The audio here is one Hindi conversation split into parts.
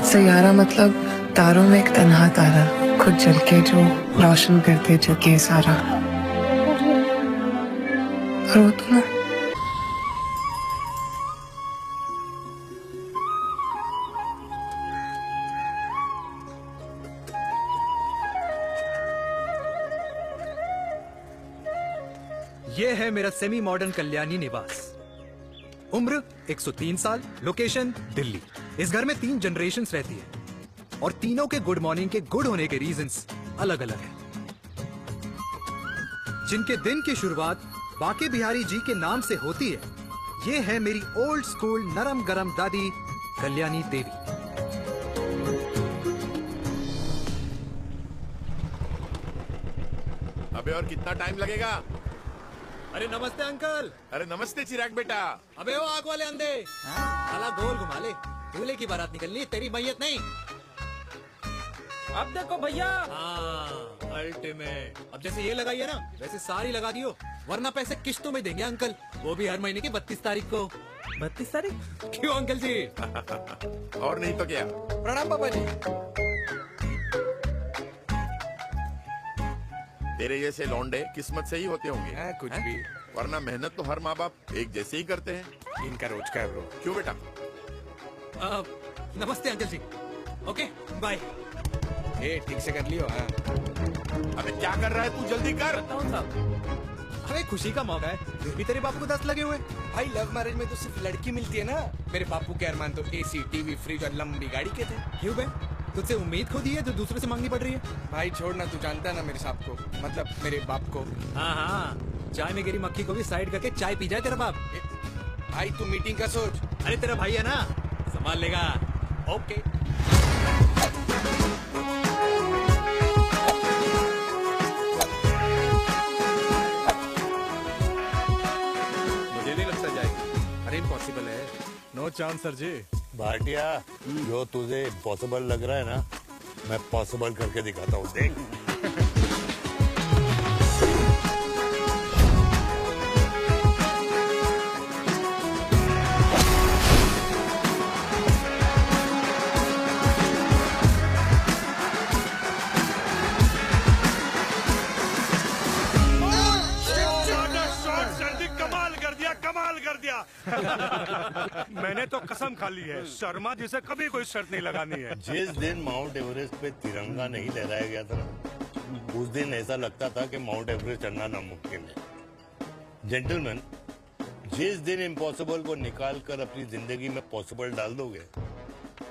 सैयारा मतलब तारों में एक तन्हा तारा, खुद जल के जो रोशन करते जगे सारा। और वो तो ना ये है मेरा सेमी मॉडर्न कल्याणी निवास। उम्र 103 साल, लोकेशन दिल्ली। इस घर में 3 जनरेशन्स रहती है और तीनों के गुड मॉर्निंग के गुड होने के रीजंस अलग अलग हैं। जिनके दिन की शुरुआत बाके बिहारी जी के नाम से होती है, ये है मेरी ओल्ड स्कूल नरम गरम दादी कल्याणी देवी। अबे और कितना टाइम लगेगा? अरे नमस्ते अंकल। अरे नमस्ते चिराग बेटा। अबे वो आग वाले अंधे, साला गोल घुमा ले। दूल्हे की बारात निकलनी, तेरी मैयत नहीं। अब देखो भैया, अल्टीमेट। अब जैसे ये लगाई है ना, वैसे सारी लगा दियो, वरना पैसे किश्तों में देंगे अंकल, वो भी हर महीने की 32 तारीख को। 32 तारीख? क्यों अंकल जी? और नहीं तो क्या। प्रणाम पापा जी। तेरे जैसे लौंडे किस्मत से ही होते होंगे। कुछ भी, वरना मेहनत तो हर माँ बाप एक जैसे ही करते हैं। इनका रोज का है ब्रो। क्यों बेटा? नमस्ते अंकल जी। Okay bye. ए ठीक से कर लियो। हाँ अबे क्या कर रहा है तू? जल्दी कर। बताऊँ साहब, अरे खुशी का मौका है, फिर भी तेरे बापू को 10 लगे हुए। भाई लव मैरिज में तो सिर्फ लड़की मिलती है ना। मेरे बापू के अरमान तो एसी, टीवी, फ्रिज और लंबी गाड़ी के थे। क्यों बे? तुझसे उम्मीद खो दी है जो दूसरे से मांगनी पड़ रही है? भाई छोड़ना, तू जानता है ना मेरे साहब को, मतलब मेरे बाप को। हाँ हाँ, चाय में गिरी मक्खी को भी साइड करके चाय पी जाए तेरा बाप। भाई तू मीटिंग का सोच। अरे तेरा भाई है ना, संभाल लेगा। ओके। मुझे नहीं लगता जाएगी। अरे इम्पॉसिबल है। नो चांस सर जी। भाटिया, जो तुझे इम्पॉसिबल लग रहा है ना, मैं पॉसिबल करके दिखाता हूँ, देख। कमाल कर दिया। मैंने तो कसम खा ली है, शर्मा जी से कभी कोई शर्त नहीं लगानी है। जिस दिन माउंट एवरेस्ट पे तिरंगा नहीं लहराया गया था ना, उस दिन ऐसा लगता था कि माउंट एवरेस्ट चढ़ना नामुमकिन है। जेंटलमैन, जिस दिन इम्पॉसिबल को निकाल कर अपनी जिंदगी में पॉसिबल डाल दोगे,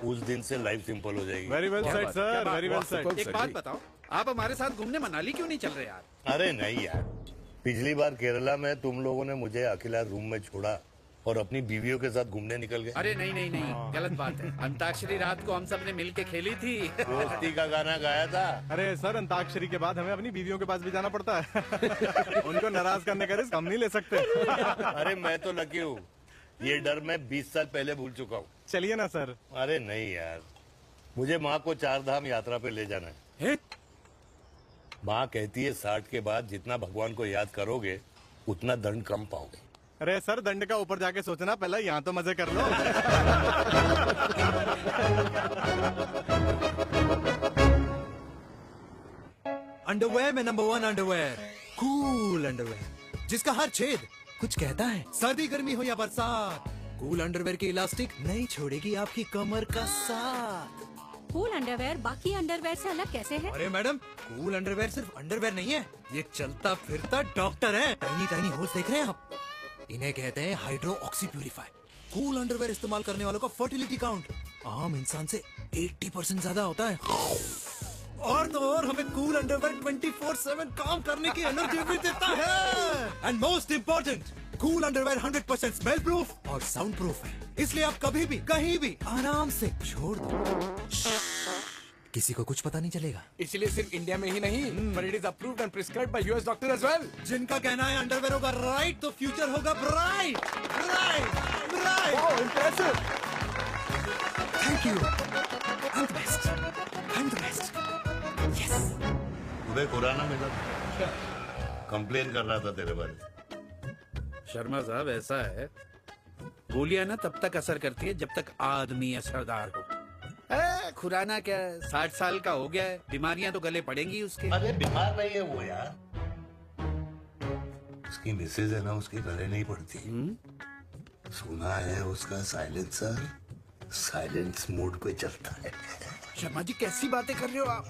उस दिन से लाइफ सिंपल हो जाएगी। Very well said sir, very well said. एक बात बताओ, आप हमारे साथ घूमने मनाली क्यों नहीं चल रहे यार? अरे नहीं यार, पिछली बार केरला में तुम लोगों ने मुझे अकेला रूम में छोड़ा और अपनी बीवियों के साथ घूमने निकल गए। अरे नहीं नहीं नहीं, गलत बात है। अंताक्षरी रात को हम सब ने मिल के खेली थी। दोस्ती का गाना गाया था। अरे सर, अंताक्षरी के बाद हमें अपनी बीवियों के पास भी जाना पड़ता है। उनको नाराज करने का रिस्क हम नहीं ले सकते। अरे मैं तो लकी हूँ, ये डर मैं 20 साल पहले भूल चुका हूँ। चलिए ना सर। अरे नहीं यार, मुझे माँ को 4 धाम यात्रा पे ले जाना है। माँ कहती है 60 के बाद जितना भगवान को याद करोगे उतना दंड कम पाओगे। अरे सर, दंड का ऊपर जाके सोचना, पहले यहाँ तो मजे कर लो। अंडरवेयर में नंबर 1 अंडरवेयर, कूल अंडरवेयर, जिसका हर छेद कुछ कहता है। सर्दी गर्मी हो या बरसात, कूल अंडरवेयर की इलास्टिक नहीं छोड़ेगी आपकी कमर का साथ। कूल अंडरवेयर बाकी अंडरवेयर से अलग कैसे है? अरे मैडम, कूल अंडरवेयर सिर्फ अंडरवेयर नहीं है, ये चलता फिरता डॉक्टर है। टाइनी टाइनी होल्स देख रहे हैं आप? इन्हें कहते हैं hydro oxy purifier. Cool underwear इस्तेमाल करने वालों का फर्टिलिटी काउंट आम इंसान से 80% ज्यादा होता है। और तो और हमें कूल अंडरवेयर 24/7 काम करने की एनर्जी भी देता है। And most important, cool underwear 100% smell proof और साउंड प्रूफ है, इसलिए आप कभी भी कहीं भी आराम से छोड़ दो, किसी को कुछ पता नहीं चलेगा। इसलिए सिर्फ इंडिया में ही नहीं, but it is approved and prescribed by US doctor as well. जिनका कहना है अंडरवेयर होगा राइट तो फ्यूचर होगा bright. Bright bright. Oh, impressive. Thank you. I'm the best. I'm the best. Yes. तुम्हें खुराना मिला था, कंप्लेन कर रहा था तेरे बारे में। शर्मा साहब, ऐसा है, गोलियां ना तब तक असर करती है जब तक आदमी असरदार हो। खुराना क्या 60 साल का हो गया है, बीमारियां तो गले पड़ेंगी उसके। अरे बीमार नहीं है वो यार, उसकी मिसेज है ना, उसके गले नहीं पड़ती। सुना है उसका साइलेंसर साइलेंस मोड पे चलता है। शर्मा जी कैसी बातें कर रहे हो आप?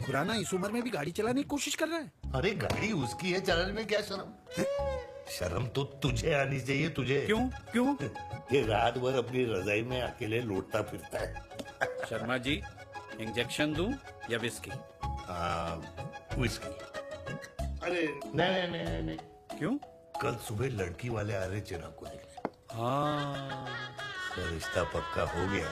खुराना इस उम्र में भी गाड़ी चलाने की कोशिश कर रहा है। अरे गाड़ी उसकी है, चलाने में क्या शर्म? शर्म तो तुझे आनी चाहिए, तुझे। क्यों क्यों? ये रात भर अपनी रजाई में अकेले लौटता फिरता है। शर्मा जी इंजेक्शन दूं या विस्की? विस्की। अरे नहीं नहीं नहीं नहीं। क्यों? कल सुबह लड़की वाले आ रहे चिराग को देखने। हाँ रिश्ता पक्का हो गया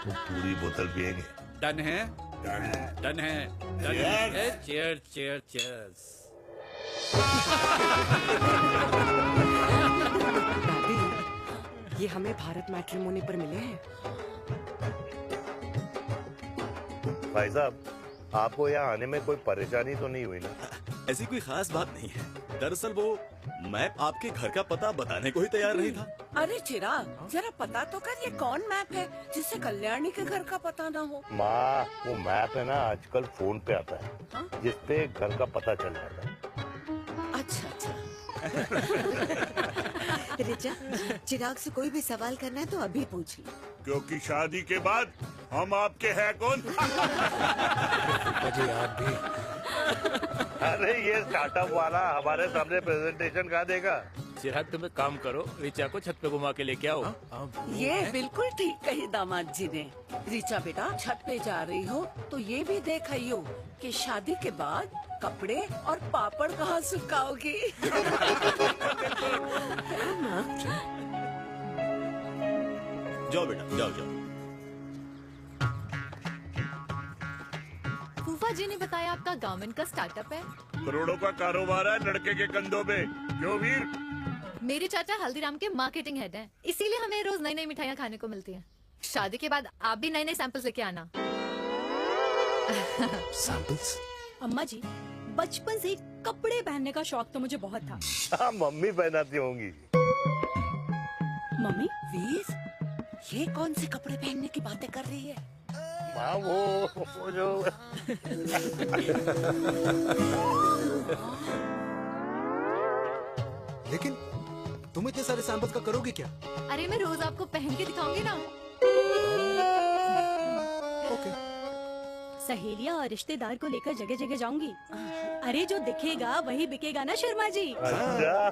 तो पूरी बोतल पिएंगे। डन है डन है। डन है डन Cheers. है। Cheer cheer cheers. ये हमें भारत मैट्रिमोनी पर मिले हैं। भाई साहब, आपको यहाँ आने में कोई परेशानी तो नहीं हुई ना? ऐसी कोई खास बात नहीं है। दरअसल वो मैप आपके घर का पता बताने को ही तैयार नहीं था। अरे चिराग, जरा पता तो कर ये कौन मैप है जिससे कल्याणी के घर का पता ना हो। माँ, वो मैप है ना आजकल फोन पे आता है, जिसपे घर का पता चल जाता है। अच्छा अच्छा। रिचा, चिराग से कोई भी सवाल करना है तो अभी पूछ लो। क्योंकि शादी के बाद हम आपके हैं कौन? अजय आप भी। अरे ये स्टार्टअप वाला हमारे सामने प्रेजेंटेशन कहाँ देगा? चिराग तुम एक काम करो, रिचा को छत पे घुमा के लेके आओ। ये बिल्कुल ठीक कही दामाद जी ने। रिचा बेटा, छत पे जा रही हो तो ये भी देख आइयो कि शादी के बाद कपड़े और पापड़ कहाँ सुखाओगी। जाओ बेटा, जाओ जाओ। फूफा जी ने बताया आपका गारमेंट का स्टार्टअप है। करोड़ों का कारोबार है लड़के के कंधों पे। क्यों वीर? मेरे चाचा हल्दीराम के मार्केटिंग हेड हैं, इसीलिए हमें रोज नई नई मिठाइयाँ खाने को मिलती हैं। शादी के बाद आप भी नए नए सैंपल्स लेके आना। सैंपल्स? अम्मा जी, बचपन से ही कपड़े पहनने का शौक तो मुझे बहुत था। हाँ, मम्मी पहनाती होंगी। मम्मी, वीर, ये कौन से कपड़े पहनने की बातें कर रही है? माँ वो जो लेकिन तुम इतने सारे सैंपल्स का करोगे क्या? अरे मैं रोज आपको पहन के दिखाऊंगी ना। ओके। सहेलियाँ और रिश्तेदार को लेकर जगह जगह जाऊंगी। अरे जो दिखेगा वही बिकेगा ना शर्मा जी। अच्छा।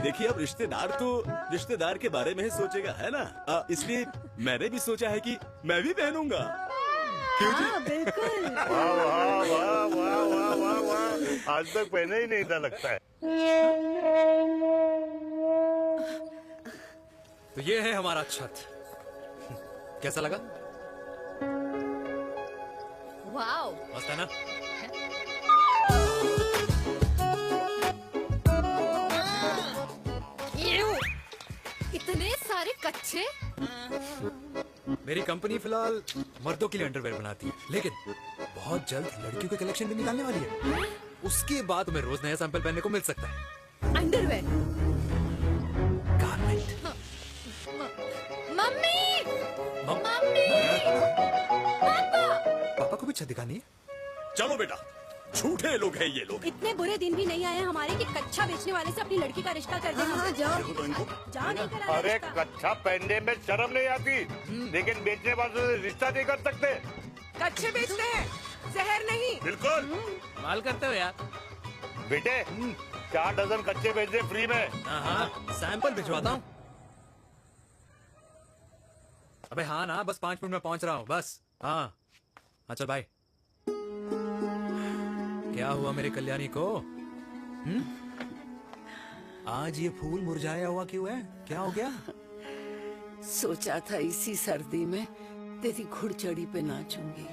देखिए अब रिश्तेदार तो रिश्तेदार के बारे में ही सोचेगा, है ना? इसलिए मैंने भी सोचा है कि मैं भी पहनूंगा। हाँ बिल्कुल। वाह वाह वाह वाह वाह वाह वाह, आज तक पहने ही नहीं था लगता है। तो ये है हमारा छत। कैसा लगा? वाओ। मस्त है ना? इतने सारे कच्चे। मेरी कंपनी फिलहाल मर्दों के लिए अंडरवेयर बनाती है, लेकिन बहुत जल्द लड़कियों के कलेक्शन भी निकालने वाली है। उसके बाद तुम्हें रोज नया सैंपल पहनने को मिल सकता है। अंडरवेयर। गारमेंट। मम्मी। मम- मम्मी। पापा को भी छत दिखानी है? चलो बेटा, झूठे लोग हैं ये लोग। इतने बुरे दिन भी नहीं आए हमारे कि कच्चा बेचने वाले से अपनी लड़की का रिश्ता कर देना। हाँ, जाओ। देखो तो इनको। जाओ नहीं करा अरे रिश्ता। कच्चा पहनने में शर्म नहीं आती, लेकिन बेचने वालों से रिश्ता नहीं कर सकते। कच्चे बेचते हैं, जहर नहीं। बिल्कुल। माल करते हो यार। बेटे 4 डजन कच्चे बेच दे फ्री में। हाँ, सैंपल भिजवाता हूँ। अबे हाँ ना, बस 5 मिनट में पहुंच रहा हूँ बस। हाँ चल बाय। क्या हुआ मेरे कल्याणी को? आज ये फूल मुरझाया हुआ क्यों है? क्या हो गया? सोचा था इसी सर्दी में तेरी घुड़चड़ी पे नाचूंगी,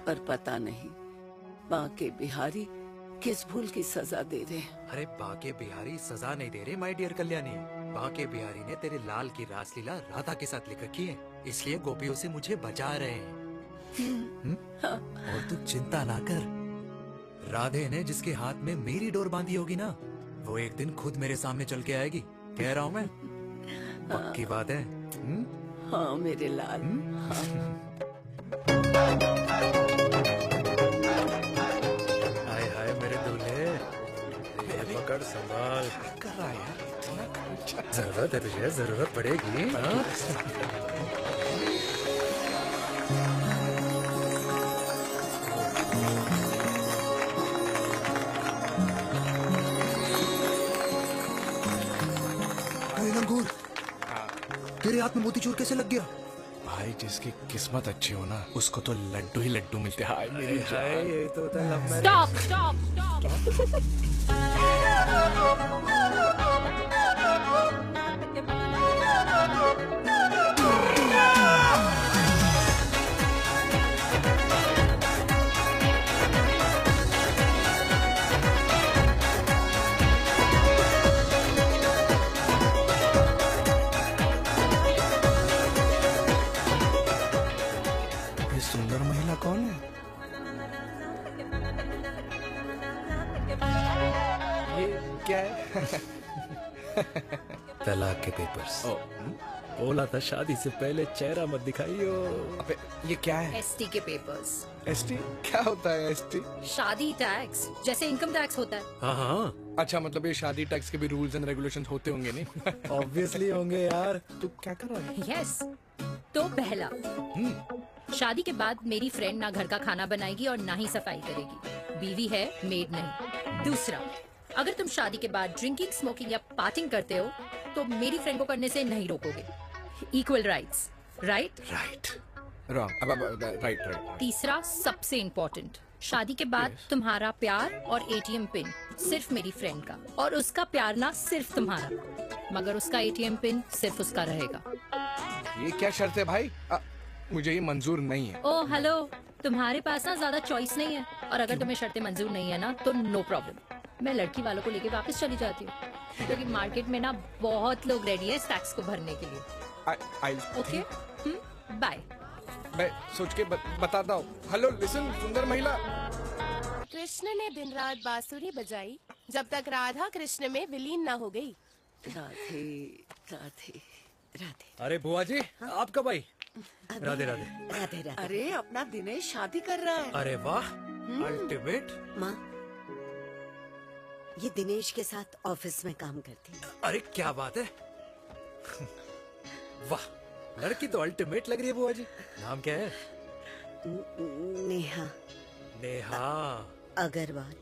पर पता नहीं बांके बिहारी किस भूल की सजा दे रहे हैं। अरे बाके बिहारी सजा नहीं दे रहे माय डियर कल्याणी। बाके बिहारी ने तेरे लाल की रासलीला राधा के साथ लिख रखी है, इसलिए गोपियों से मुझे बचा रहे हैं। और तू चिंता ना कर, राधे ने जिसके हाथ में मेरी डोर बांधी होगी ना, वो एक दिन खुद मेरे सामने चल के आएगी। कह रहा हूँ मैं, पक्की बात है। हाँ मेरे लाल। हाय हाय मेरे दूल्हे, पकड़ संभाल। कर रहा है यार इतना खर्चा। जरूरत है तुझे, जरूरत पड़ेगी। हाँ? अंगूर, तेरे हाथ में मोतीचूर कैसे लग गया? भाई जिसकी किस्मत अच्छी हो ना उसको तो लड्डू ही लड्डू मिलते हैं। हाय मेरी हाय, जान। ये तो होता है love marriage. Stop stop stop. ये सुंदर महिला कौन है? ये क्या है? तलाक के पेपर्स। बोला था शादी से पहले चेहरा मत दिखाइयो। अबे ये क्या है? एसटी के पेपर्स। एसटी क्या होता है? एसटी शादी टैक्स जैसे इनकम टैक्स होता है। हाँ हाँ, अच्छा मतलब ये शादी टैक्स के भी रूल्स एंड रेगुलेशंस होते होंगे नहीं? ऑब्वियसली होंगे यार। तू क्या कर रहा है? यस। तो पहला, शादी के बाद मेरी फ्रेंड ना घर का खाना बनाएगी और ना ही सफाई करेगी। बीवी है, मेड नहीं। दूसरा, अगर तुम शादी के बाद ड्रिंकिंग, स्मोकिंग या पार्टिंग करते हो तो मेरी फ्रेंड को करने से नहीं रोकोगे। Equal rights, right? Right wrong. अब राइट राइट। तीसरा, सबसे इम्पोर्टेंट, शादी के बाद तुम्हारा प्यार और एटीएम पिन सिर्फ मेरी फ्रेंड का, और उसका प्यार ना सिर्फ तुम्हारा, मगर उसका एटीएम पिन सिर्फ उसका रहेगा। ये क्या शर्त है भाई? मुझे ये मंजूर नहीं है। ओ हेलो, तुम्हारे पास ना ज्यादा चॉइस नहीं है, और अगर तुम्हें शर्तें मंजूर नहीं है ना तो नो प्रॉब्लम, मैं लड़की वालों को लेके वापस चली जाती हूँ, क्योंकि मार्केट में ना बहुत लोग रेडी है इस टैक्स को भरने के लिए। Okay, bye. मैं सोच के बताता हूँ। हेलो लिसन सुंदर महिला। कृष्ण ने दिन रात बांसुरी बजाई जब तक राधा कृष्ण में विलीन न हो गई। राधे राधे राधे। अरे बुआ जी, आप कब आई? राधे राधे। राधे राधे। अरे अपना दिनेश शादी कर रहा है। अरे वाह, अल्टीमेट। माँ, ये दिनेश के साथ ऑफिस में काम करती है। अरे क्या बात है। वाह, लड़की तो अल्टीमेट लग रही है बुआ जी। नाम क्या है? नेहा। नेहा अग्रवाल।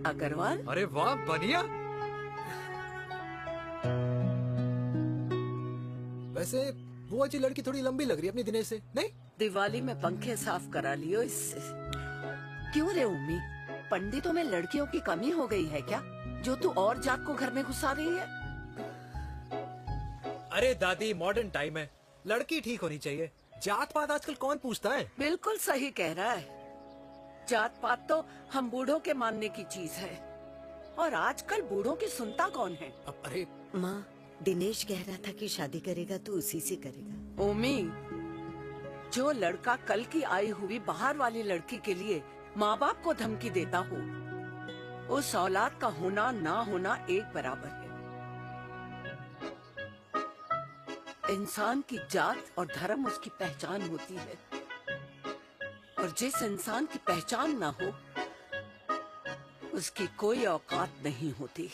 अग्रवाल? अरे वाह, बढ़िया। वैसे बुआ जी लड़की थोड़ी लंबी लग रही है अपनी दिनेश से, नहीं? दिवाली में पंखे साफ करा लियो इससे। क्यों रे उम्मी, पंडितों में लड़कियों की कमी हो गई है क्या, जो तू और जात को घर में घुसा रही है? अरे दादी, मॉडर्न टाइम है, लड़की ठीक होनी चाहिए। जात पात आजकल कौन पूछता है? बिल्कुल सही कह रहा है। जात पात तो हम बूढ़ों के मानने की चीज है, और आजकल बूढ़ों की सुनता कौन है? अरे माँ, दिनेश कह रहा था कि शादी करेगा तो उसी से करेगा। ओमी, जो लड़का कल की आई हुई बाहर वाली लड़की के लिए माँ बाप को धमकी देता हो, उस औलाद का होना ना होना एक बराबर है। इंसान की जात और धर्म उसकी पहचान होती है, और जिस इंसान की पहचान ना हो उसकी कोई औकात नहीं होती।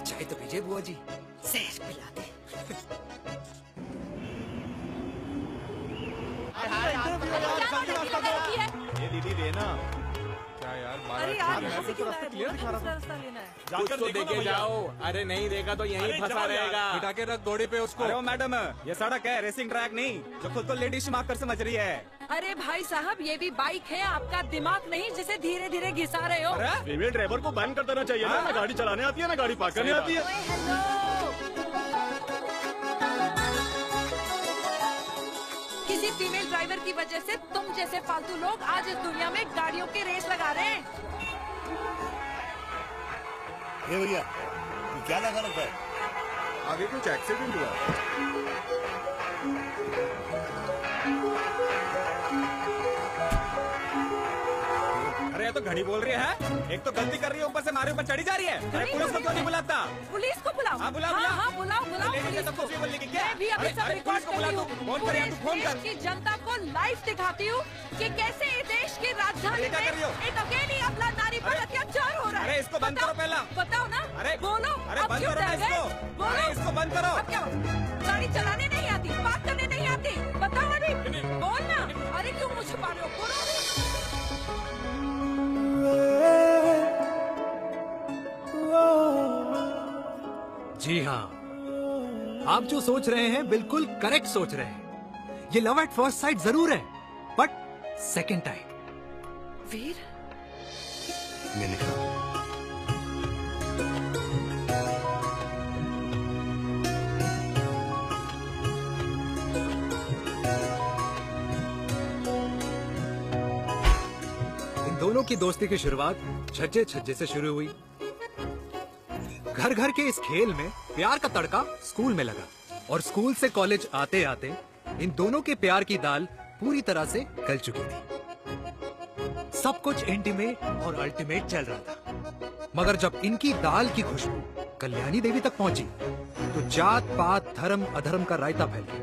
चाय तो पीजिए बुआ जी। जहर पिला दे। ये दीदी देना। क्या यार? अरे यार, यहाँ से क्यों आया? रास्ता लेना है। कुछ तो देके जाओ। अरे नहीं देगा तो यहीं फंसा रहेगा। बिठा के रख घोड़ी पे उसको। अरे मैडम, ये सड़क है, रेसिंग ट्रैक नहीं, जो खुद को लेडीज मार्क कर समझ रही है। अरे भाई साहब, ये भी बाइक है, आपका दिमाग नहीं जिसे धीरे धीरे घिसा रहे हो। फीमेल ड्राइवर को बैन कर देना चाहिए ना गाड़ी चलाने आती है ना गाड़ी पार्क करने आती है। किसी फीमेल ड्राइवर की वजह से तुम जैसे फालतू लोग आज इस दुनिया में गाड़ियों की रेस लगा रहे हैं। ये भैया, ये क्या लगा रखा है? आगे कुछ एक्सीडेंट हुआ। घड़ी बोल रही है? एक तो गलती कर रही है, ऊपर से हमारे ऊपर चढ़ी जा रही है। अरे पुलिस को क्यों नहीं बुलाता? पुलिस को बुलाओ। हाँ बुलाओ हाँ बुलाओ बुलाओ लेडीज पुलिस तो को। कुछ भी बोलने की क्या? मैं भी अभी सब अरे रिकॉर्ड पुलिस को बुला करती तू, हूँ। फोन कर, या तू फोन देश कर। की जनता को लाइव दिखाती हूँ कि कैसे इस देश की राजधानी अरे क्या में कर रही हो? एक अकेली अबला नारी पर अत्याचार हो रहा है। अरे इसको बंद करो पहला। बताओ ना। अरे बोलो। अरे अब बंद क्यों करो ना डर गए? इसको। बोलो। अरे इसको बंद करो। अब क्या गाड़ी चलाने नहीं आती, बात करने नहीं आती, बताओ अभी। बोल ना। अरे क्यों मुझे छुपा रहे हो? बोलो अभी। जी हाँ, आप जो सोच रहे हैं बिल्कुल करेक्ट सोच रहे हैं। ये लव एट फर्स्ट साइट जरूर है, बट सेकंड टाइम। वीर, मैंने कहा इन दोनों की दोस्ती की शुरुआत छज्जे छज्जे से शुरू हुई। घर घर के इस खेल में प्यार का तड़का स्कूल में लगा, और स्कूल से कॉलेज आते आते इन दोनों के प्यार की दाल पूरी तरह से गल चुकी थी। सब कुछ इंटीमेट और अल्टीमेट चल रहा था, मगर जब इनकी दाल की खुशबू कल्याणी देवी तक पहुंची तो जात पात धर्म अधर्म का रायता फैल गया,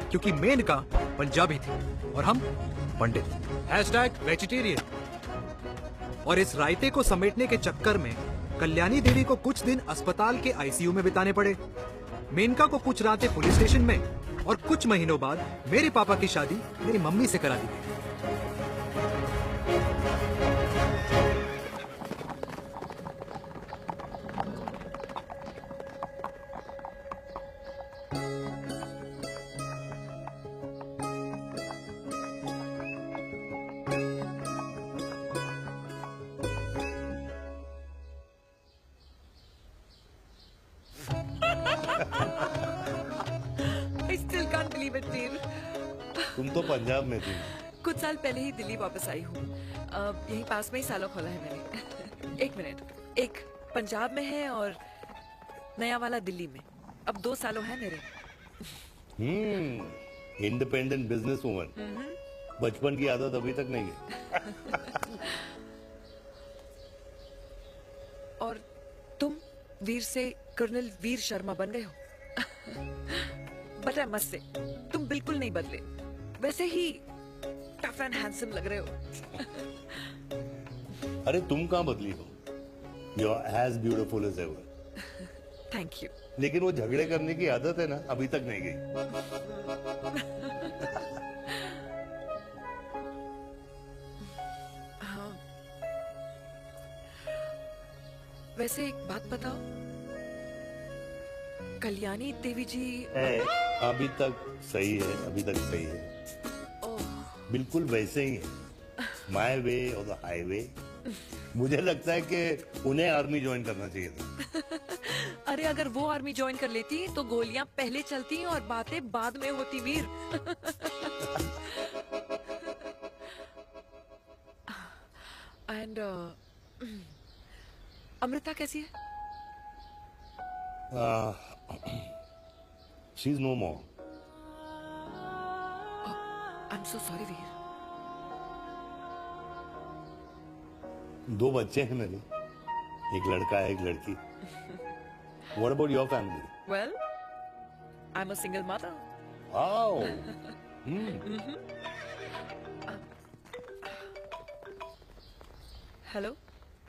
क्योंकि मेनका पंजाबी थी और हम पंडित। #वेजिटेरियन। और इस रायते को समेटने के चक्कर में कल्याणी देवी को कुछ दिन अस्पताल के आईसीयू में बिताने पड़े, मेनका को कुछ रातें पुलिस स्टेशन में, और कुछ महीनों बाद मेरे पापा की शादी मेरी मम्मी से करा दी गई। I still can't believe it, वीर। तुम तो पंजाब में थी। कुछ साल पहले ही दिल्ली वापस आई हूँ। यहीं पास में ही सालों खोला है मैंने। एक मिनट, एक पंजाब में है और नया वाला दिल्ली में। अब 2 सालों है मेरे। Independent business woman. बचपन की आदत अभी तक नहीं है। और तुम वीर से कर्नल वीर शर्मा बन गए हो। बट आई मस्ट से, तुम बिल्कुल नहीं बदले, वैसे ही टफ एंड हैंडसम लग रहे हो। अरे तुम कहाँ बदली हो? You are as beautiful as ever. Thank you. लेकिन वो झगड़े करने की आदत है ना, अभी तक नहीं गई। हाँ। वैसे एक बात बताओ, कल्याणी देवी जी अभी तक सही है, अभी तक सही है। बिल्कुल वैसे ही है, माय वे और द हाईवे। मुझे लगता है कि उन्हें आर्मी ज्वाइन करना चाहिए था। अरे अगर वो आर्मी ज्वाइन कर लेती तो गोलियां पहले चलती और बातें बाद में होती, वीर। एंड अमृता कैसी है? She is no more. I am so sorry Veer. 2 बच्चे हैं मेरे, एक लड़का है, एक लड़की। What about your family? Well, I'm a single mother. Wow. Hello.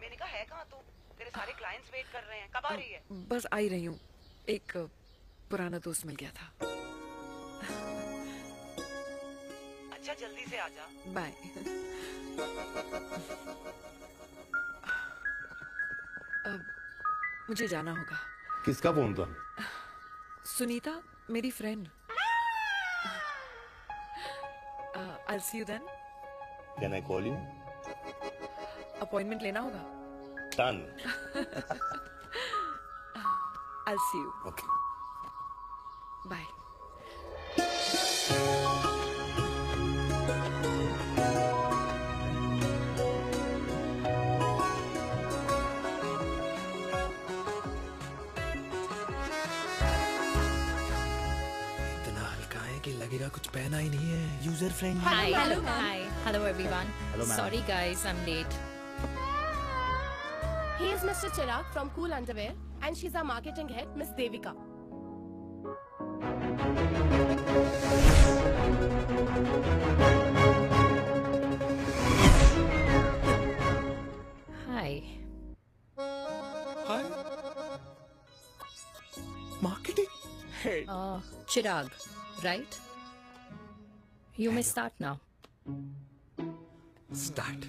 मैंने कहा है कहाँ तू? तेरे सारे क्लाइंट्स वेट कर रहे हैं, कब आ रही है? बस आ ही रही हूँ, एक पुराना दोस्त मिल गया था। अच्छा जल्दी से आ जा। बाय। अब मुझे जाना होगा। किसका फोन था? सुनीता, मेरी friend. I'll see you then. Can I call you? Appointment लेना होगा। Done. I'll see you. Okay. Bye. इतना हल्का है कि लगेगा कुछ पहना ही नहीं है। User friendly. Hi. Hello. Hi. Hello everyone. Hello, ma'am. Sorry guys, I'm late. He is Mr. Chirag from Cool Underwear and she's our marketing head, Miss Devika. Hi. Hi. Marketing head. Chirag, right? You may start now. Start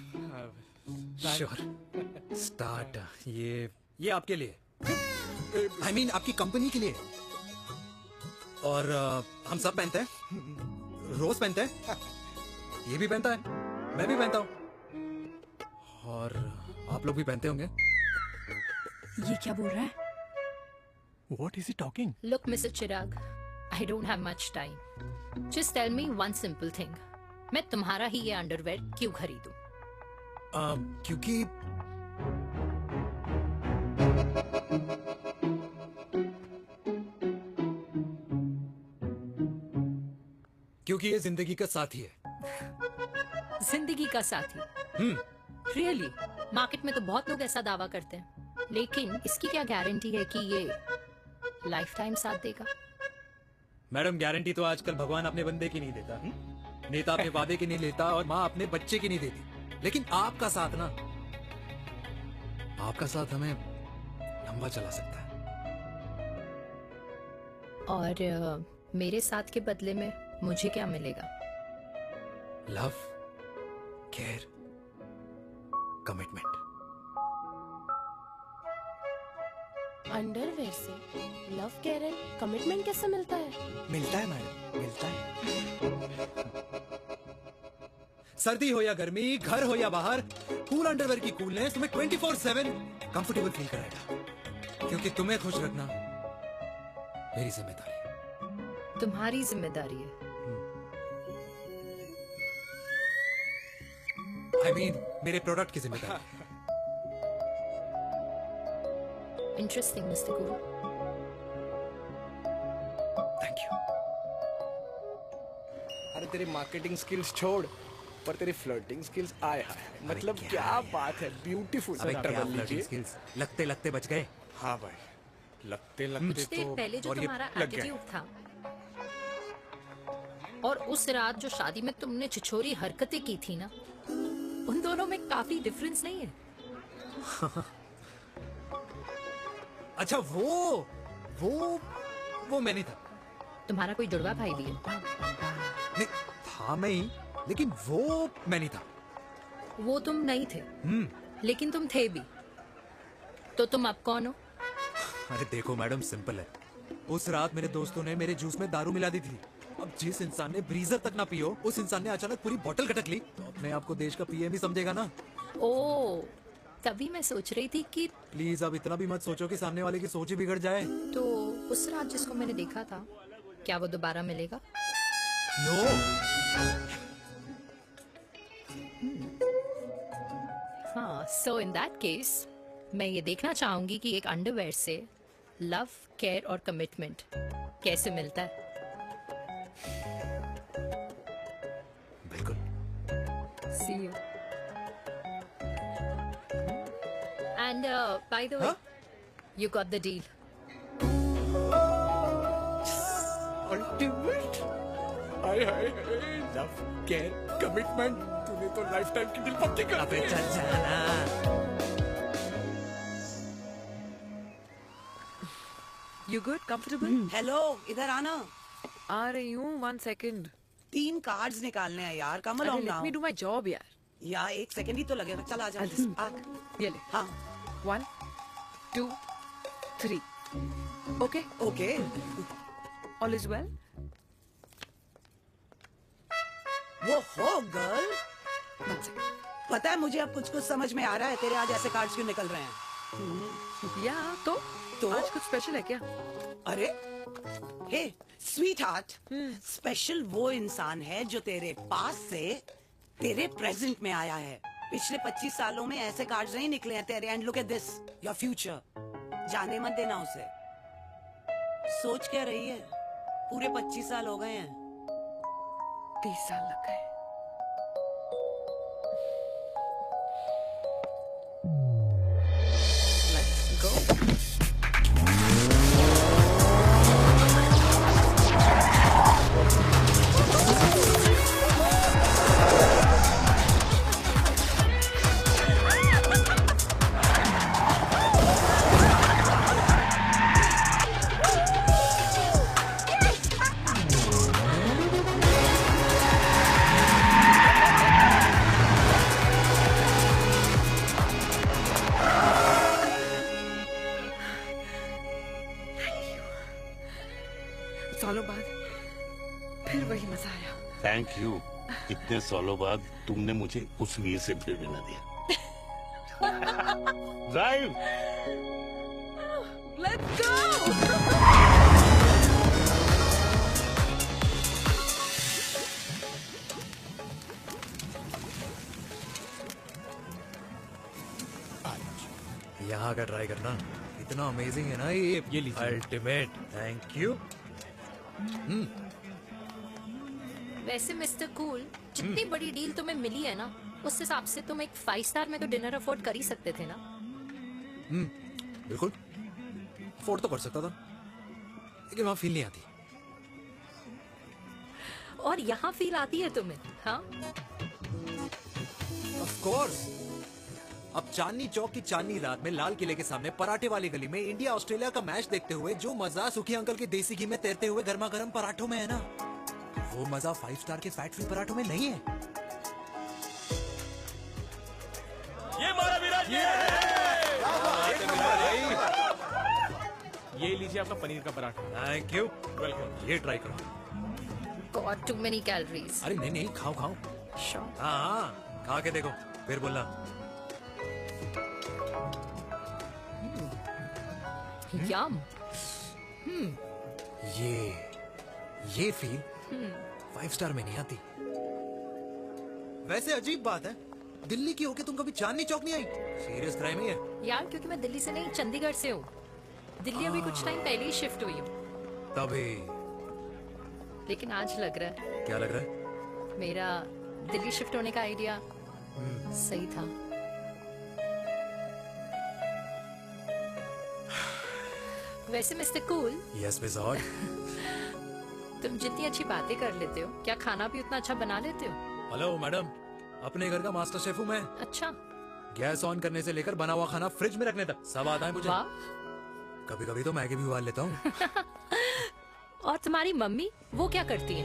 sure start ये आपके लिए I mean आपकी कंपनी के लिए और हम सब पहनते हैं रोज पहनते हैं ये भी पहनता है मैं भी पहनता हूँ और आप लोग भी पहनते होंगे ये क्या बोल रहा है? What is he talking? Look, Mr. Chirag, I don't have much time. Just tell me one simple thing. मैं तुम्हारा ही ये अंडरवेयर क्यों खरीदूं? क्योंकि ये जिंदगी का साथी है। जिंदगी का साथी? Really? मार्केट में तो बहुत लोग ऐसा दावा करते हैं, लेकिन इसकी क्या गारंटी है कि ये लाइफ टाइम साथ देगा? मैडम गारंटी तो आजकल भगवान अपने बंदे की नहीं देता, नेता अपने वादे की नहीं लेता और माँ अपने बच्चे की नहीं देती, लेकिन आपका साथ ना, आपका साथ हमें लंबा चला सकता है। और मेरे साथ के बदले में मुझे क्या मिलेगा? Love, care, commitment. अंडरवेयर से लव, केयर एंड कमिटमेंट कैसे मिलता है? मिलता है मैडम, मिलता है। सर्दी हो या गर्मी, घर हो या बाहर, कूल अंडरवेयर की कूलनेस तुम्हें 24/7 कंफर्टेबल फील कराएगा, क्योंकि तुम्हें खुश रखना मेरी जिम्मेदारी है। तुम्हारी जिम्मेदारी है? I mean, मेरे प्रोडक्ट की जिम्मेदारी है। Interesting, Mr. Guru. Thank you. अरे तेरी मार्केटिंग स्किल्स छोड़, पर तेरी फ्लर्टिंग स्किल्स आए हाय, मतलब क्या बात है, ब्यूटीफुल। स्किल्स लगते लगते बच गए। हाँ भाई, लगते लगते कुछ देर पहले जो तुम्हारा एटीट्यूड था और उस रात जो शादी में तुमने छिछोरी हरकतें की थी ना, उन दोनों में काफी डिफरेंस नहीं है? अच्छा वो मैं नहीं था। तुम्हारा कोई जुड़वा भाई भी है? नहीं था मैं ही, लेकिन वो मैं नहीं था। वो तुम नहीं थे, लेकिन तुम थे भी। तो तुम अब कौन हो? अरे देखो मैडम, सिंपल है। उस रात मेरे दोस्तों ने मेरे जूस में दारू मिला दी थी। अब जिस इंसान ने ब्रीजर तक ना पियो, उस इंसान ने अचानक पूरी बोतल खटक ली, तो अपने आप को देश का पीएम ही समझेगा ना। ओ, तभी मैं सोच रही थी कि प्लीज अब इतना भी मत सोचो कि सामने वाले की सोच ही बिगड़ जाए। तो उस रात जिसको मैंने देखा था, क्या वो दोबारा मिलेगा? नो। हाँ, सो इन दैट केस मैं ये देखना चाहूंगी कि एक अंडरवेयर से लव, केयर और कमिटमेंट कैसे मिलता है। बिल्कुल। See you. And by the way, you got the deal. Ultimate. Hi hi, love, care, commitment, तूने तो लाइफ टाइम की डील पक्की कर दी। चल जाना। You good? Comfortable? हेलो, इधर आना। आ रही हूँ, 1 second. 3 कार्ड्स निकालने हैं यार, कम अरे, along let now। me do my job यार. यार 1 सेकंड ही तो लगेगा, चल आ जा। I'll just- आ। ये ले. हाँ। 1, 2, 3. Okay? Okay. All is well? वो हो गर्ल। पता है मुझे अब कुछ समझ में आ रहा है, तेरे आज ऐसे कार्ड्स क्यों निकल रहे हैं। या तो आज कुछ स्पेशल है क्या? अरे हे स्वीट हार्ट, स्पेशल वो इंसान है जो तेरे पास से तेरे प्रेजेंट में आया है। पिछले 25 सालों में ऐसे कार्ड्स नहीं निकले हैं तेरे। And look at this, your future. जाने मत देना उसे। सोच क्या रही है, पूरे 25 साल हो गए हैं। 30 साल लग गए। थैंक यू, इतने सालों बाद तुमने मुझे उस वीर से फिर मिला दिया। ड्राइव। Let's go. यहाँ का ट्राई करना, इतना अमेजिंग है ना ये लीजिए अल्टीमेट। Thank you. वैसे मिस्टर कूल, जितनी बड़ी डील तुम्हें मिली है ना, उस हिसाब से तुम एक 5 स्टार में तो डिनर अफोर्ड कर ही सकते थे ना। बिल्कुल अफोर्ड तो कर सकता था, लेकिन वहां फील नहीं आती। और यहाँ फील आती है तुम्हें? हाँ, ऑफ कोर्स। अब चांदनी चौक की चांदनी रात में लाल किले के सामने पराठे वाली गली में इंडिया ऑस्ट्रेलिया का मैच देखते हुए जो मजा सुखी अंकल के देसी घी में तैरते हुए गर्मा गर्म पराठों में है ना, वो मजा 5 स्टार के फैट फ्री पराठों में नहीं है। ये मारा विराट। ये लीजिए आपका पनीर का पराठा। Thank you, welcome. ये ट्राई करो। God too many calories. अरे नहीं नहीं, खाओ खाओ। श्योर। हाँ, खा के देखो फिर बोलना। यम। ये फील 5 स्टार में नहीं आती। वैसे अजीब बात है, दिल्ली की होके तुम कभी चांदनी चौक नहीं आई? सीरियस क्राइम ही है यार, क्योंकि मैं दिल्ली से नहीं, चंडीगढ़ से हूँ। दिल्ली अभी कुछ टाइम पहले ही शिफ्ट हुई हूँ। तभी। लेकिन आज लग रहा है क्या लग रहा है? मेरा दिल्ली शिफ्ट होने का आइडिया सही था। वैसे mister cool, yes miss hot, तुम जितनी अच्छी बातें कर लेते हो, क्या खाना भी उतना अच्छा बना लेते हो? हेलो मैडम, अपने घर का मास्टर शेफ हूँ मैं। अच्छा। गैस ऑन करने से लेकर बना हुआ खाना फ्रिज में रखने तक सब आता है मुझे। वाह। कभी कभी तो मैगी भी उबाल लेता हूँ। और तुम्हारी मम्मी, वो क्या करती है?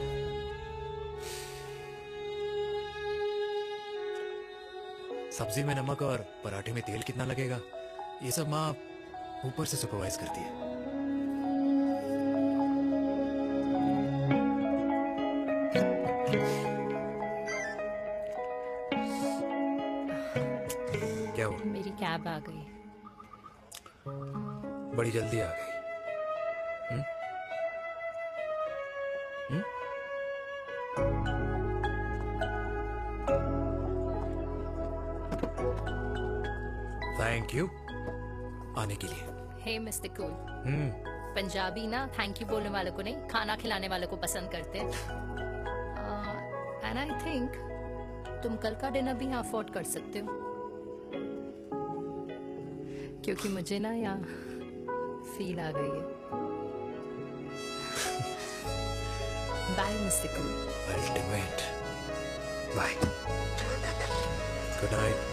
सब्जी में नमक और पराठे में तेल कितना लगेगा, ये सब माँ ऊपर से सुपरवाइज करती है। क्या हुआ? मेरी कैब आ गई। बड़ी जल्दी आ गई। थैंक यू आने के लिए। हे मिस्टर कूल, पंजाबी ना थैंक यू बोलने वालों को नहीं, खाना खिलाने वालों को पसंद करते हैं। एंड आई थिंक तुम कल का डिनर भी यहाँ अफोर्ड कर सकते हो, क्योंकि मुझे ना यहाँ फील आ गई है। Bye mister cool. Ultimate bye, good night.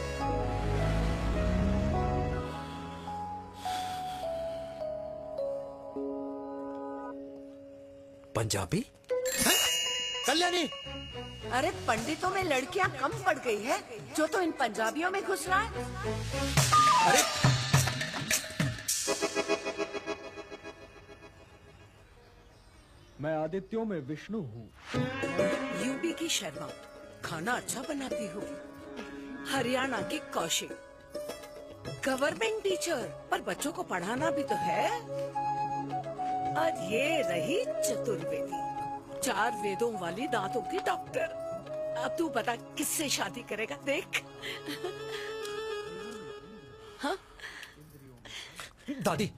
Punjabi? Kalyani, अरे पंडितों में लड़कियां कम पड़ गई है जो तो इन पंजाबियों में घुस रहा है। अरे मैं आदित्यों में विष्णु हूँ। यूपी की शर्मा, खाना अच्छा बनाती हूँ। हरियाणा की कौशिक, गवर्नमेंट टीचर, पर बच्चों को पढ़ाना भी तो है। और ये रही चतुर्वेदी, 4 वेदों वाली दांतों की डॉक्टर। अब तू बता किससे शादी करेगा? देख। हाँ? दादी,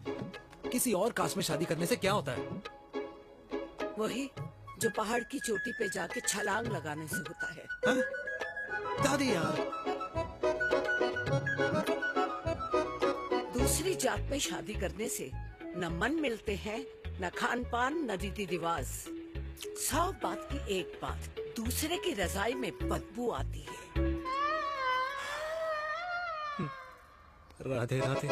किसी और कास्ट में शादी करने से क्या होता है? वही जो पहाड़ की चोटी पे जाके छलांग लगाने से होता है। हाँ? दादी यार, दूसरी जात में शादी करने से न मन मिलते हैं, न खान पान, न रीति रिवाज। 100 बात की एक बात, दूसरे की रजाई में बदबू आती है। राधे राधे।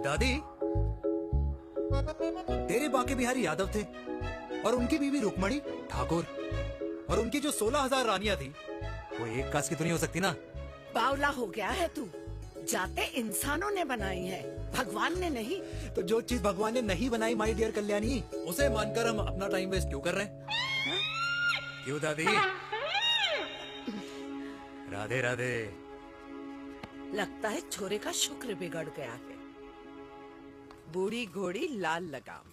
दादी, तेरे बाके बिहारी यादव थे और उनकी बीवी रुक्मणी ठाकुर, और उनकी जो 16,000 रानियां थी वो एक कास्ट की तो नहीं हो सकती ना। बावला हो गया है तू। जाते इंसानों ने बनाई है, भगवान ने नहीं। तो जो चीज भगवान ने नहीं बनाई माय डियर कल्याणी, उसे मानकर हम अपना टाइम वेस्ट क्यों कर रहे हैं? क्यों दादी? राधे राधे। लगता है छोरे का शुक्र बिगड़ गया है। बूढ़ी घोड़ी लाल लगाम।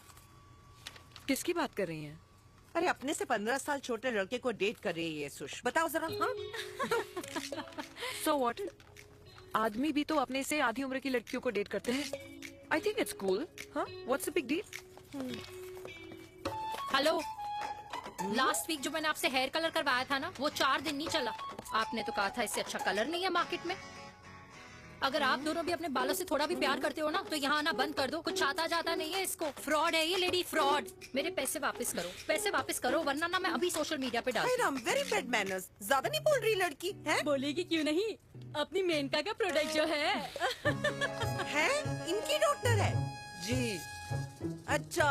किसकी बात कर रही हैं? अरे अपने से 15 साल छोटे लड़के को डेट कर रही है सुश। बताओ जरा। हाँ? So what? आदमी भी तो अपने से आधी उम्र की लड़कियों को डेट करते हैं। I think it's cool. हाँ? What's the big deal? Hello, last week जो मैंने आपसे हेयर कलर करवाया था ना, वो 4 दिन नहीं चला। आपने तो कहा था इससे अच्छा कलर नहीं है मार्केट में। अगर आप दोनों भी अपने बालों से थोड़ा भी प्यार करते हो ना, तो यहाँ आना बंद कर दो। कुछ आता जाता नहीं है इसको। फ्रॉड है ये लेडी, फ्रॉड। मेरे पैसे वापस करो, पैसे वापस करो, वरना ना मैं अभी सोशल मीडिया पे डाल। Very bad manners. ज्यादा नहीं बोल रही लड़की है? बोलेगी क्यों नहीं? अपनी मेनका का प्रोडक्ट जो है इनकी डॉक्टर है जी। अच्छा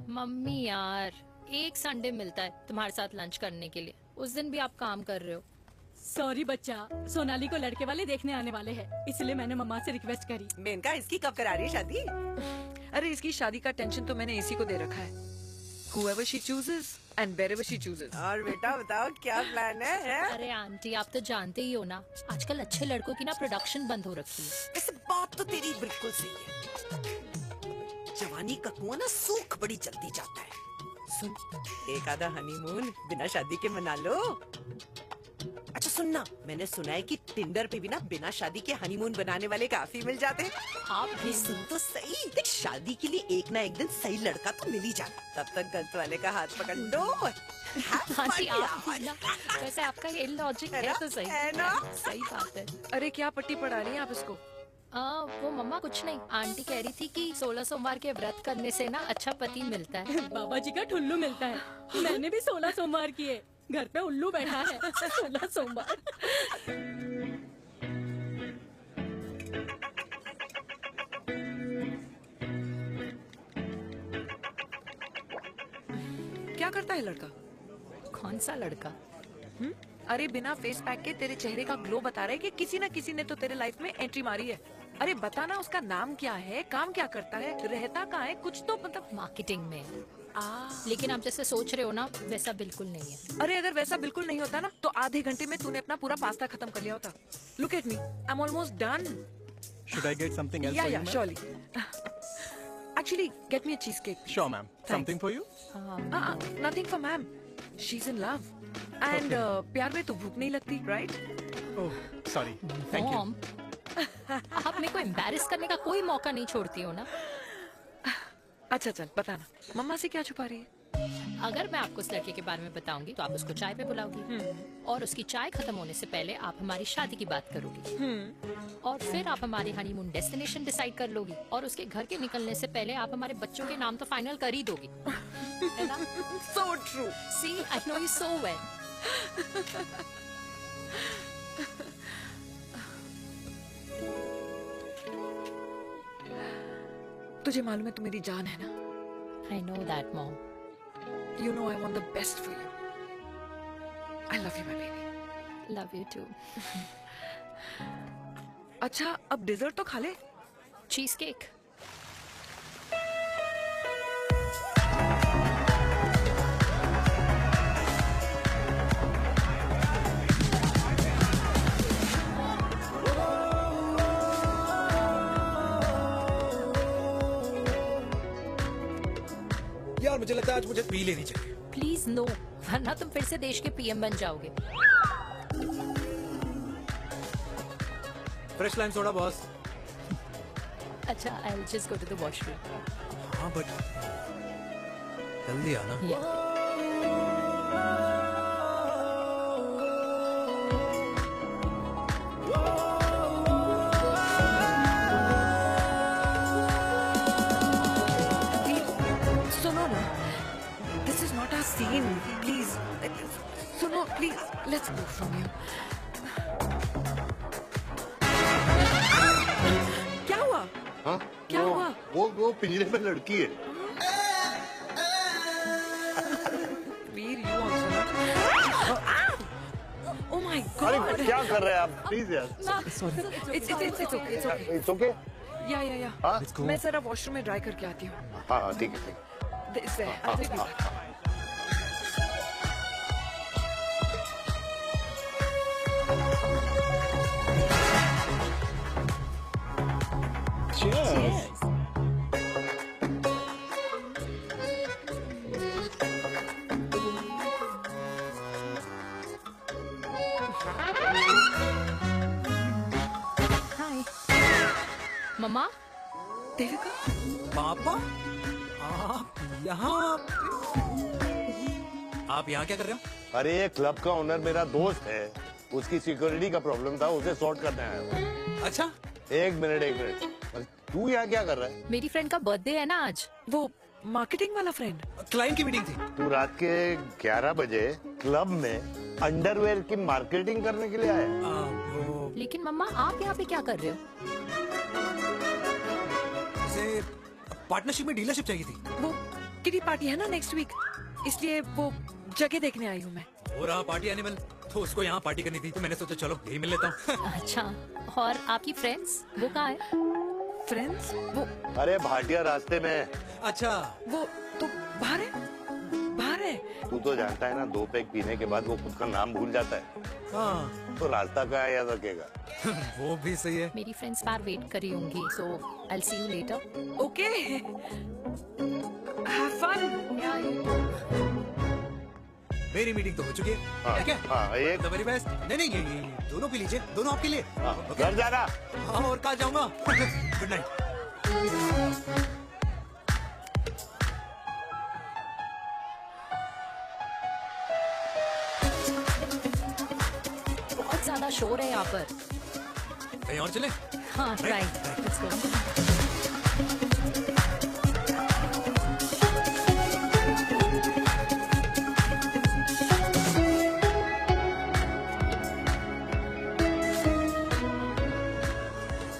मम्मी यार, एक संडे मिलता है तुम्हारे साथ लंच करने के लिए, उस दिन भी आप काम कर रहे हो। सॉरी बच्चा, सोनाली को लड़के वाले देखने आने वाले हैं, इसलिए मैंने मम्मा से रिक्वेस्ट करी। मेनका, इसकी कब करा रही है शादी? अरे इसकी शादी का टेंशन तो मैंने इसी को दे रखा है। Whoever she chooses and wherever she chooses. और बेटा बताओ क्या प्लान है? अरे आंटी, आप तो जानते ही हो ना, आजकल अच्छे लड़कों की ना प्रोडक्शन बंद हो रखी है। ऐसे बात तो तेरी बिल्कुल सही है। जवानी का कुआं ना सूख बड़ी जल्दी जाता है। सुन, एक आधा हनीमून बिना शादी के मना लो। अच्छा सुनना, मैंने सुना है कि टिंडर पे भी ना बिना शादी के हनीमून बनाने वाले काफी मिल जाते हैं। आप भी सुन तो सही। देख, शादी के लिए एक ना एक दिन सही लड़का तो मिल ही जाता, तब तक गलत वाले का हाथ पकड़ लो। आंटी आप भी ना, वैसे आपका ये लॉजिक है तो सही है ना? सही बात है। अरे क्या पट्टी पढ़ा रही हैं आप इसको? वो मम्मा कुछ नहीं, आंटी कह रही थी कि 16 सोमवार के व्रत करने से ना अच्छा पति मिलता है। बाबा जी का ठुल्लू मिलता है। मैंने भी 16 सोमवार किए, घर पे उल्लू बैठा है। 16 सोमवार। क्या करता है लड़का? कौन सा लड़का? अरे बिना फेस पैक के तेरे चेहरे का ग्लो बता रहा है कि किसी न किसी ने तो तेरे लाइफ में एंट्री मारी है। अरे बताना, उसका नाम क्या है, काम क्या करता है, रहता कहाँ है, कुछ तो मतलब। मार्केटिंग में। लेकिन आप जैसे सोच रहे हो ना, वैसा बिल्कुल नहीं है। अरे अगर वैसा बिल्कुल नहीं होता ना, तो आधे घंटे में तूने अपना पूरा पास्ता खत्म कर लिया होता। Look at me, I am almost done. Should I get something else for you, ma'am? surely. Actually, get me a cheesecake. Sure, ma'am. Something for you? Nothing for ma'am. She's in love. And प्यार में तो भूख नहीं लगती, right? Oh, sorry. Thank you. आप मेरे को एम्बैरेस करने का कोई मौका नहीं छोड़ती हो ना। अच्छा चल बताना, मम्मा से क्या छुपा रही है? अगर मैं आपको उस लड़के के बारे में बताऊंगी तो आप उसको चाय पे बुलाओगी, और उसकी चाय खत्म होने से पहले आप हमारी शादी की बात करोगी, और फिर आप हमारे हनीमून डेस्टिनेशन डिसाइड कर लोगी, और उसके घर के निकलने से पहले आप हमारे बच्चों के नाम तो फाइनल कर ही दोगी। है ना? So true. See, I know you so well. तुझे मालूम है तू मेरी जान है ना? I know that, Mom. You know I want the best for you. I love you, my baby. Love you too. अच्छा, अब डिजर्ट तो खा ले। Cheese cake. यार मुझे लगता है आज मुझे पी लेनी चाहिए। प्लीज नो, वरना तुम फिर से देश के पीएम बन जाओगे। Fresh lime soda boss. अच्छा, I'll just go to the washroom. हाँ बट जल्दी आना। सुनो ना, this is not our scene. Please, सुनो please, let's go from here. क्या हुआ? हाँ? क्या हुआ? वो पिंजरे में लड़की है। वीर, you also not. Oh my अरे God. क्या कर रहे हैं आप? प्लीज यार। It's okay. या हाँ? मैं जरा वॉशरूम में ड्राई करके आती हूँ। हाँ ठीक है ठीक है। This way, I'll take you back. Cheers. हाय मम्मा। देविका। पापा आप यहाँ क्या कर रहे हो? अरे ये क्लब का ओनर मेरा दोस्त है, उसकी सिक्योरिटी का प्रॉब्लम था, उसे सॉर्ट करने आया हूँ। अच्छा एक मिनट अरे तू यहाँ क्या कर रहा है? मेरी फ्रेंड का बर्थडे है ना आज। वो मार्केटिंग वाला फ्रेंड। क्लाइंट की मीटिंग थी। तू रात के 11 बजे क्लब में अंडरवेयर की मार्केटिंग करने के लिए आया? लेकिन मम्मा आप यहाँ पे क्या कर रहे हो? उसे पार्टनरशिप में डीलरशिप चाहिए थी। वो किटी पार्टी है ना नेक्स्ट वीक, इसलिए वो जगह देखने आई हूँ मैं। हो रहा पार्टी एनिमल, तो उसको यहाँ पार्टी करनी थी, तो मैंने सोचा चलो यही मिल लेता हूँ। अच्छा, और आपकी फ्रेंड्स वो कहाँ है? फ्रेंड्स वो अरे भाटिया रास्ते में। अच्छा वो तो बाहर है, बाहर है। तू तो जानता है ना, 2 पैक पीने के बाद वो खुद का नाम भूल जाता है। हाँ। तो रास्ता कहाँ याद रखेगा? वो भी सही है। मेरी फ्रेंड्स बाहर वेट कर रही होंगी, so I will see you later. Okay, have fun. मेरी मीटिंग तो हो चुकी है। हाँ, क्या? हाँ, एक The very best। नहीं ये दोनों पी लीजिए, दोनों आपके लिए। घर जाना। हाँ, और कहाँ जाऊंगा? Good night. बहुत ज्यादा शोर है यहाँ पर। कहीं और चले? हाँ राइट, लेट्स गो।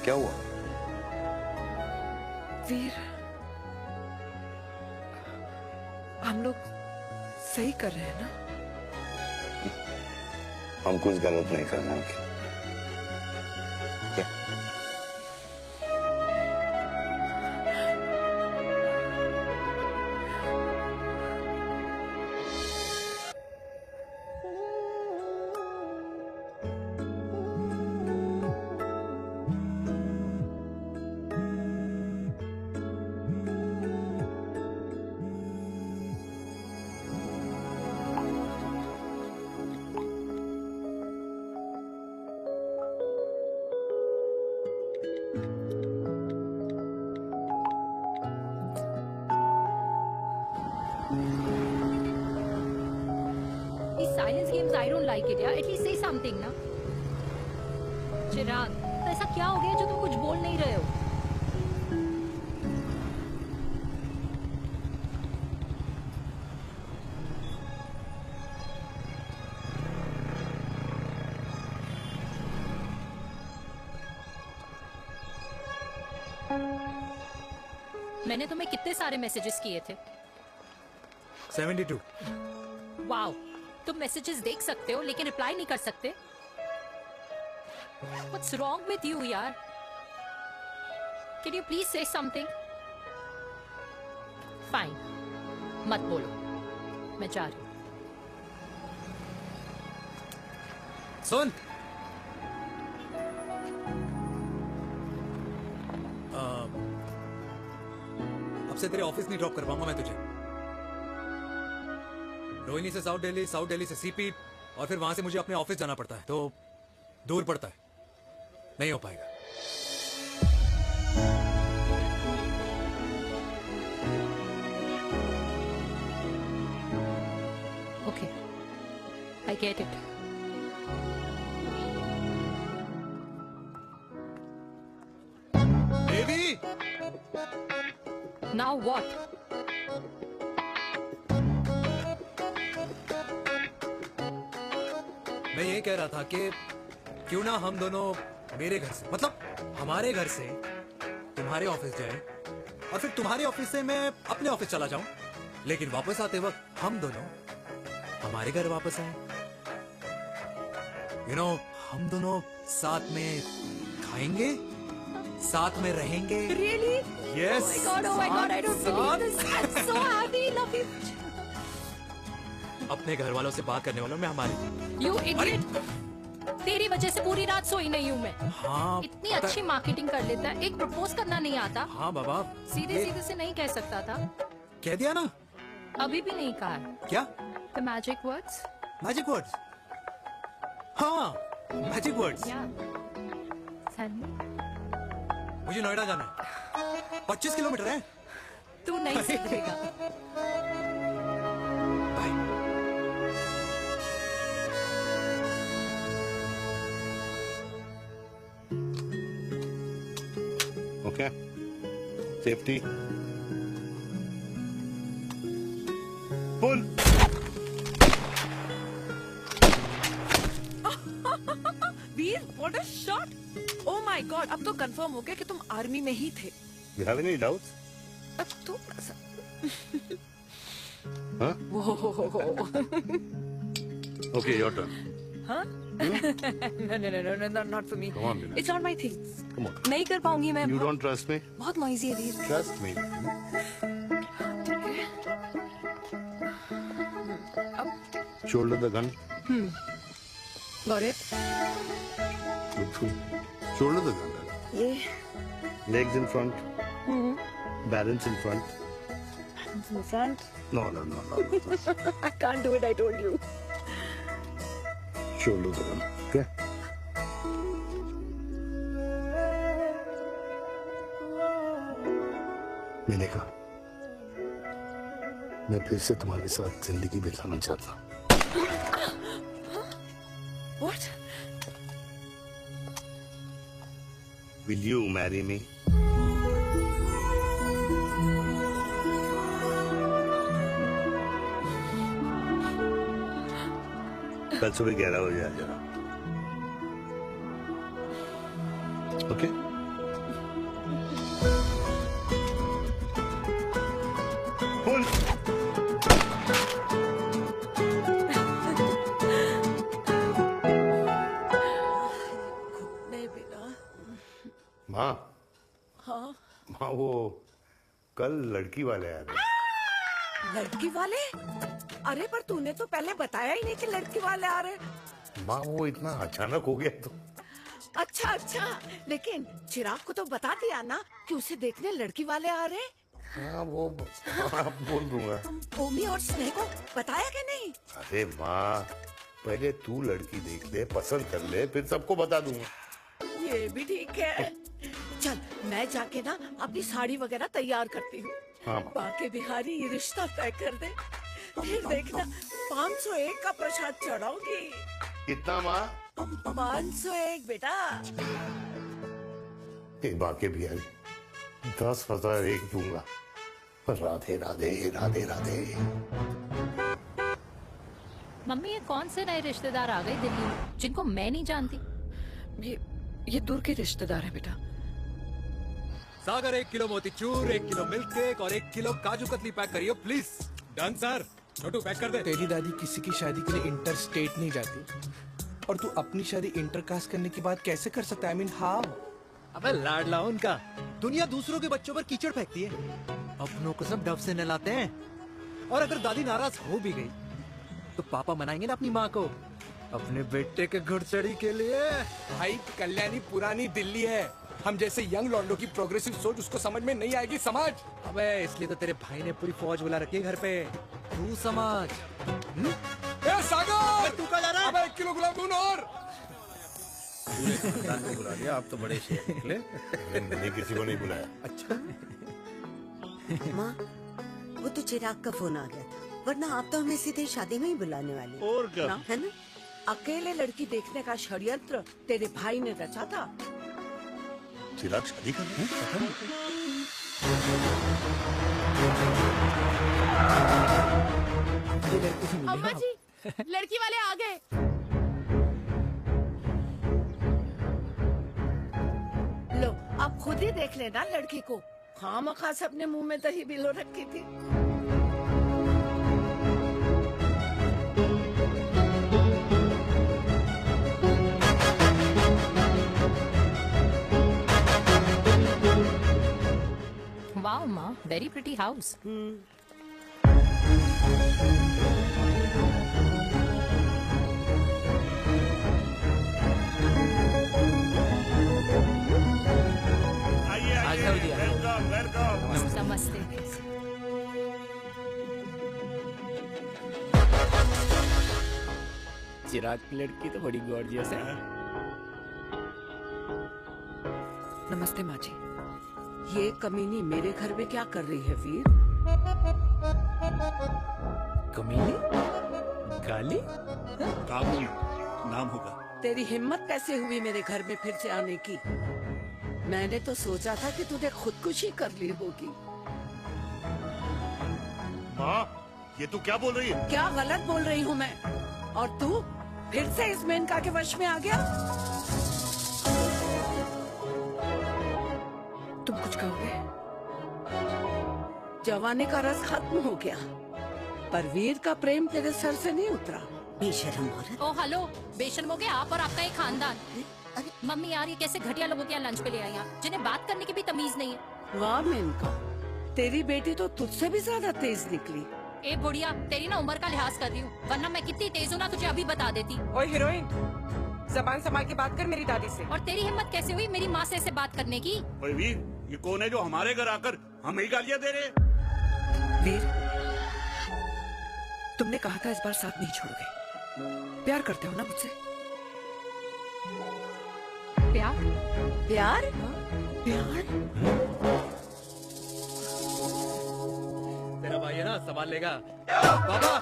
क्या हुआ? वीर, हम लोग सही कर रहे हैं ना? हम कुछ गलत नहीं कर रहे हैं। क्या? These silence games, I don't like it, यार। At least say something ना। चिराग, तो ऐसा क्या हो गया जो तुम कुछ बोल नहीं रहे हो? मैंने तुम्हें कितने सारे मैसेजेस किए थे? 72। वाओ, तुम मैसेजेस देख सकते हो लेकिन रिप्लाई नहीं कर सकते? What's wrong with you, यार? Can you please say something? Fine, मत बोलो, मैं जा रही हूँ। सुन, अब से तेरे ऑफिस नहीं ड्रॉप कर पाऊंगा मैं तुझे। रोहिणी से साउथ दिल्ली से सीपी, और फिर वहां से मुझे अपने ऑफिस जाना पड़ता है, तो दूर पड़ता है, नहीं हो पाएगा। Okay, I get it. Baby, Now what? मैं ये कह रहा था कि क्यों ना हम दोनों मेरे घर से, मतलब हमारे घर से तुम्हारे ऑफिस जाए, और फिर तुम्हारे ऑफिस से मैं अपने ऑफिस चला जाऊं, लेकिन वापस आते वक्त हम दोनों हमारे घर वापस आए। यू नो हम दोनों साथ में खाएंगे, साथ में रहेंगे। Really? Yes. Oh my God, I don't believe this. I'm so happy, love you. अपने घर वालों से बात करने वालों में हमारी। You idiot. तेरी वजह से पूरी रात सोई नहीं हूँ मैं। हाँ, इतनी अच्छी मार्केटिंग कर लेता है, एक प्रपोज करना नहीं आता। हाँ बाबा, सीधे सीधे से नहीं कह सकता था। कह दिया ना। अभी भी नहीं कहा। क्या? The magic words. Magic words. हाँ, मैजिक वर्ड्स। मुझे नोएडा जाना है। 25 किलोमीटर है। तू नहीं सीखेगा। Okay. Safety. Pull. Veer, what a shot! Oh my God, अब तो कंफर्म हो गया कि तुम आर्मी में ही थे। You have any doubts? अब थोड़ा सा। Huh? Whoa. Okay, your turn. Huh? No, not for me. Come on, Bina. It's not my things. Come on. नहीं कर पाऊंगी मैं। You don't trust me? बहुत noisy है वीर। Trust me. Shoulder the gun. Got it. Good. Shoulder the gun. ये Legs in front. Balance in front. in front. No. I can't do it. I told you. Shoulder the gun. Okay. मैंने कहा मैं फिर से तुम्हारे साथ जिंदगी बिताना चाहता हूँ। What? Will you marry me? कल सुबह 11 बजे आ जाना। ओके? Pull. माँ, हाँ माँ वो कल लड़की वाले आ रहे। लड़की वाले? अरे पर तूने तो पहले बताया ही नहीं कि लड़की वाले आ रहे। माँ वो इतना अचानक हो गया तो। अच्छा अच्छा, लेकिन चिराग को तो बता दिया ना कि उसे देखने लड़की वाले आ रहे। हाँ वो बोल दूंगा। ओमी और स्नेह को बताया कि नहीं? अरे माँ पहले तू लड़की देख ले, पसंद कर ले, फिर सबको बता दूंगा। ये भी ठीक है। चल मैं जाके ना अपनी साड़ी वगैरह तैयार करती हूँ। हाँ। बाकी बिहारी ये रिश्ता तय कर दे, फिर देखना 501 का प्रसाद चढ़ाऊंगी। कितना माँ? 501 बेटा। बाकी बिहारी 10,001 दूंगा। राधे राधे राधे राधे। मम्मी ये कौन से नए रिश्तेदार आ गए दिल्ली में जिनको मैं नहीं जानती? ये दूर के रिश्तेदार है बेटा। Sagar 1 kilo motichoor, 1 kilo milk cake और 1 किलो काजू कतली पैक करियो please. Done sir. Chhotu pack कर दे। तेरी दादी किसी की शादी के लिए इंटर स्टेट नहीं जाती, और तू अपनी शादी इंटर कास्ट करने के बाद कैसे कर सकता है? I mean, how? अबे लाडला उनका। दुनिया दूसरों के बच्चों पर कीचड़ फेंकती है, अपनों को सब डब से नहलाते हैं। और अगर दादी नाराज हो भी गई तो पापा मनाएंगे ना अपनी माँ को अपने बेटे के घुड़चढ़ी के लिए। भाई कल्याणी पुरानी दिल्ली है, हम जैसे यंग लॉन्डो की प्रोग्रेसिव सोच उसको समझ में नहीं आएगी। समझ। अबे इसलिए तो तेरे भाई ने पूरी फौज बुला रखी है घर पे। तू समझ। ए सागर, तू कहाँ जा रहा है? अबे 1 किलो गुलाब दून और। बुला लिया, आप तो बड़े शेर निकले। मैंने किसी को नहीं बुलाया। अच्छा। माँ वो तो चिराग का फोन आ गया था, वरना आप तो हमें सीधे शादी में ही बुलाने वाले। और क्या? है ना? अकेले लड़की देखने का षड्यंत्र तेरे भाई ने रचा था। चिराग शादी कर रहे हैं? अम्मा जी, लड़की वाले आ गए। लो आप खुद ही देख लेना लड़की को। खामखा से अपने मुंह में दही बिलो रखी थी। वाओ माँ, very pretty house. Welcome welcome. नमस्ते। चिराग की लड़की तो बड़ी गॉर्जियस है। नमस्ते माँ जी। ये कमीनी मेरे घर में क्या कर रही है वीर? कमीनी? गाली? काबू नाम होगा। तेरी हिम्मत कैसे हुई मेरे घर में फिर से आने की? मैंने तो सोचा था कि तूने खुदकुशी कर ली होगी। माँ, ये तू क्या बोल रही है? क्या गलत बोल रही हूँ मैं? और तू फिर से इस मेनका के वश में आ गया? तुम कुछ कहोगे? जवानी का रस खत्म हो गया, पर वीर का प्रेम तेरे सर से नहीं उतरा। बेशरम औरत। ओ हेलो, बेशर्म हो गए आप और आपका एक खानदान। मम्मी यार, ये कैसे घटिया लोगों के यहाँ लंच पे ले आई हैं, जिन्हें बात करने की भी तमीज नहीं है। वाह मेनका, तेरी बेटी तो तुझसे भी ज्यादा तेज निकली। ए बुढ़िया, तेरी ना उम्र का लिहाज कर रही हूँ, वरना मैं कितनी तेज हूँ ना तुझे अभी बता देती। ओए हीरोइन, जबान संभाल के बात कर मेरी दादी से। और तेरी हिम्मत कैसे हुई मेरी माँ से ऐसे बात करने की? ओए वीर, ये कौन है जो हमारे घर आकर हमें ही गालियाँ दे रहे हैं? वीर, तुमने कहा था इस बार साथ नहीं छोड़ोगे। प्यार करते हो ना मुझसे? प्यार? प्यार? प्यार? तेरा भाई है ना, संभाल लेगा। बाबा!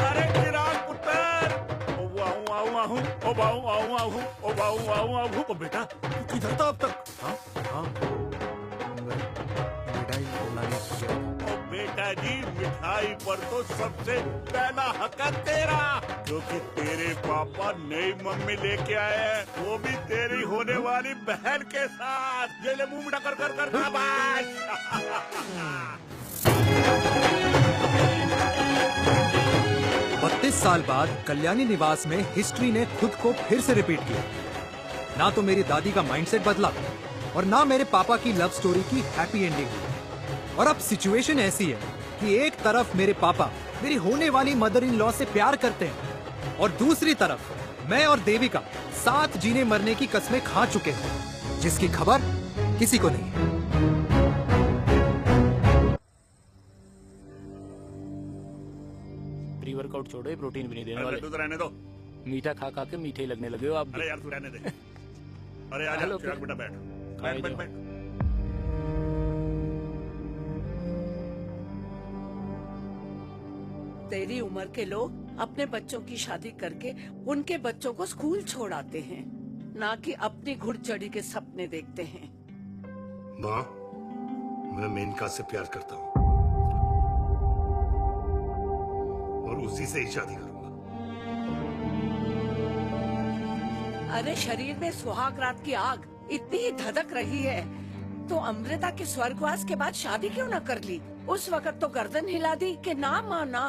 अरे चिराग पुत्र! ओ वाहू आऊ आहू, ओ बाऊ आऊ आहू, ओ बाऊ आऊ आहू। ओ बेटा, तू किधर था अब तक? हाँ हाँ। मिठाई खिलाने गया। ओ बेटा जी, मिठाई पर तो सबसे पहला हक है तेरा, क्योंकि तेरे पापा नई मम्मी लेके आए हैं, वो भी तेरी होने वाली बहन के साथ। ये ले मुंह मीठा कर कर कर शाबाश। 32 साल बाद कल्याणी निवास में हिस्ट्री ने खुद को फिर से रिपीट किया। ना तो मेरी दादी का माइंडसेट बदला और ना मेरे पापा की लव स्टोरी की हैप्पी एंडिंग हुई। और अब सिचुएशन ऐसी है कि एक तरफ मेरे पापा मेरी होने वाली मदर इन लॉ से प्यार करते हैं और दूसरी तरफ मैं और देविका साथ जीने मरने की कस्में खा चुके हैं, जिसकी खबर किसी को नहीं है। प्री वर्कआउट छोड़ो, ये प्रोटीन भी नहीं देने वाले। दूध रहने दो। मीठा खा खा के मीठे ही लगने लगे हो आप। अरे यार तू रहने दे। अरे आजा चिराग बेटा, बैठ बैठ बैठ बैठ। तेरी उम्र के लोग अपने बच्चों की शादी करके उनके बच्चों को स्कूल छोड़ाते हैं, ना कि अपनी घुड़चढ़ी के सपने देखते हैं। माँ, मैं मेनका से प्यार करता हूँ और उसी से ही शादी करूंगा। अरे शरीर में सुहाग रात की आग इतनी ही धधक रही है तो अमृता के स्वर्गवास के बाद शादी क्यों न कर ली? उस वक्त तो गर्दन हिला दी कि ना माना,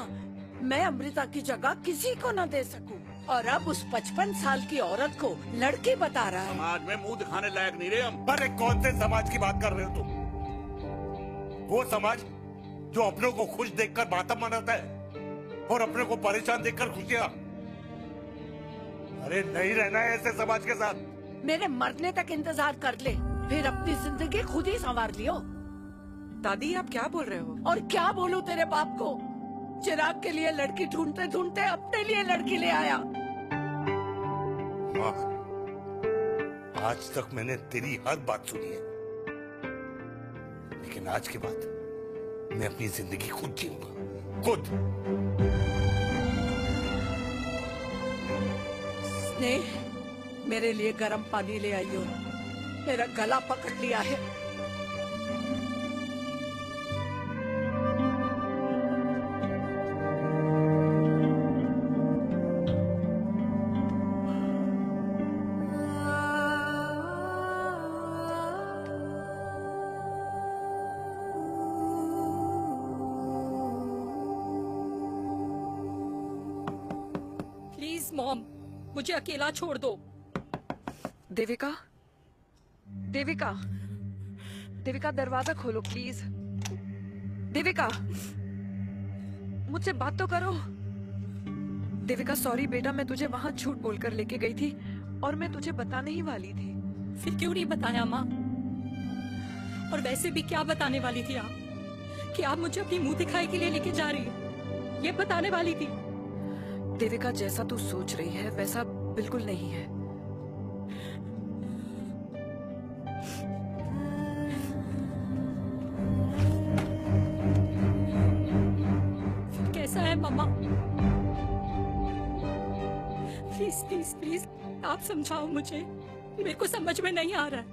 मैं अमृता की जगह किसी को न दे सकूं। और अब उस 55 साल की औरत को लड़की बता रहा है। समाज में मुंह दिखाने लायक नहीं रहे हम। अरे कौन से समाज की बात कर रहे हो तुम? वो समाज जो अपनों को खुश देखकर मातम मनाता है और अपने को परेशान देखकर खुशियां। अरे नहीं रहना है ऐसे समाज के साथ। मेरे मरने तक इंतजार कर ले, फिर अपनी जिंदगी खुद ही संवार लियो। दादी आप क्या बोल रहे हो? और क्या बोलूं तेरे बाप को? चिराग के लिए लड़की ढूंढते ढूंढते अपने लिए लड़की ले आया। माँ, आज तक मैंने तेरी हर बात सुनी है, लेकिन आज के बाद मैं अपनी जिंदगी खुद जीऊंगा, खुद। स्नेह, मेरे लिए गर्म पानी ले आइयो, मेरा गला पकड़ लिया है। प्लीज मॉम, मुझे अकेला छोड़ दो। देविका, देविका, देविका दरवाजा खोलो प्लीज। देविका, मुझसे बात तो करो। देविका सॉरी बेटा, मैं तुझे वहां झूठ बोलकर लेके गई थी और मैं तुझे बताने ही वाली थी। फिर क्यों नहीं बताया माँ? और वैसे भी क्या बताने वाली थी आप? कि आप मुझे अपनी मुंह दिखाई के लिए लेके जा रही है, ये बताने वाली थी। देविका जैसा तू सोच रही है वैसा बिल्कुल नहीं है। फिर कैसा है मम्मा? प्लीज प्लीज प्लीज आप समझाओ मुझे, मेरे को समझ में नहीं आ रहा है।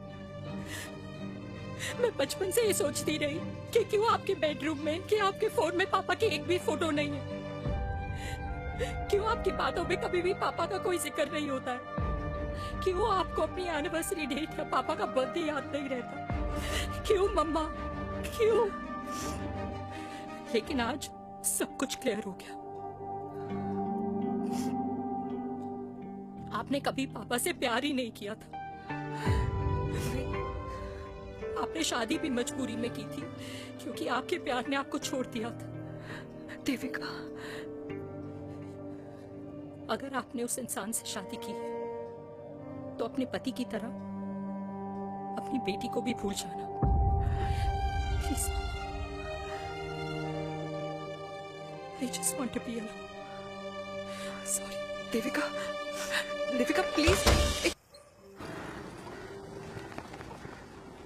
मैं बचपन से ये सोचती रही कि क्यों आपके बेडरूम में, कि आपके फोन में पापा की एक भी फोटो नहीं है, क्यों आपकी बातों में कभी भी पापा का कोई जिक्र नहीं होता है, क्यों आपको अपनी एनिवर्सरी डेट या पापा का बर्थडे याद नहीं रहता, क्यों मम्मा क्यों? लेकिन आज सब कुछ क्लियर हो गया। आपने कभी पापा से प्यार ही नहीं किया था। आपने शादी भी मजबूरी में की थी क्योंकि आपके प्यार ने आपको छोड़ दिया था। देविका, अगर आपने उस इंसान से शादी की है तो अपने पति की तरह अपनी बेटी को भी भूल जाना please. I just want to be alone. Sorry, Devika, Devika please.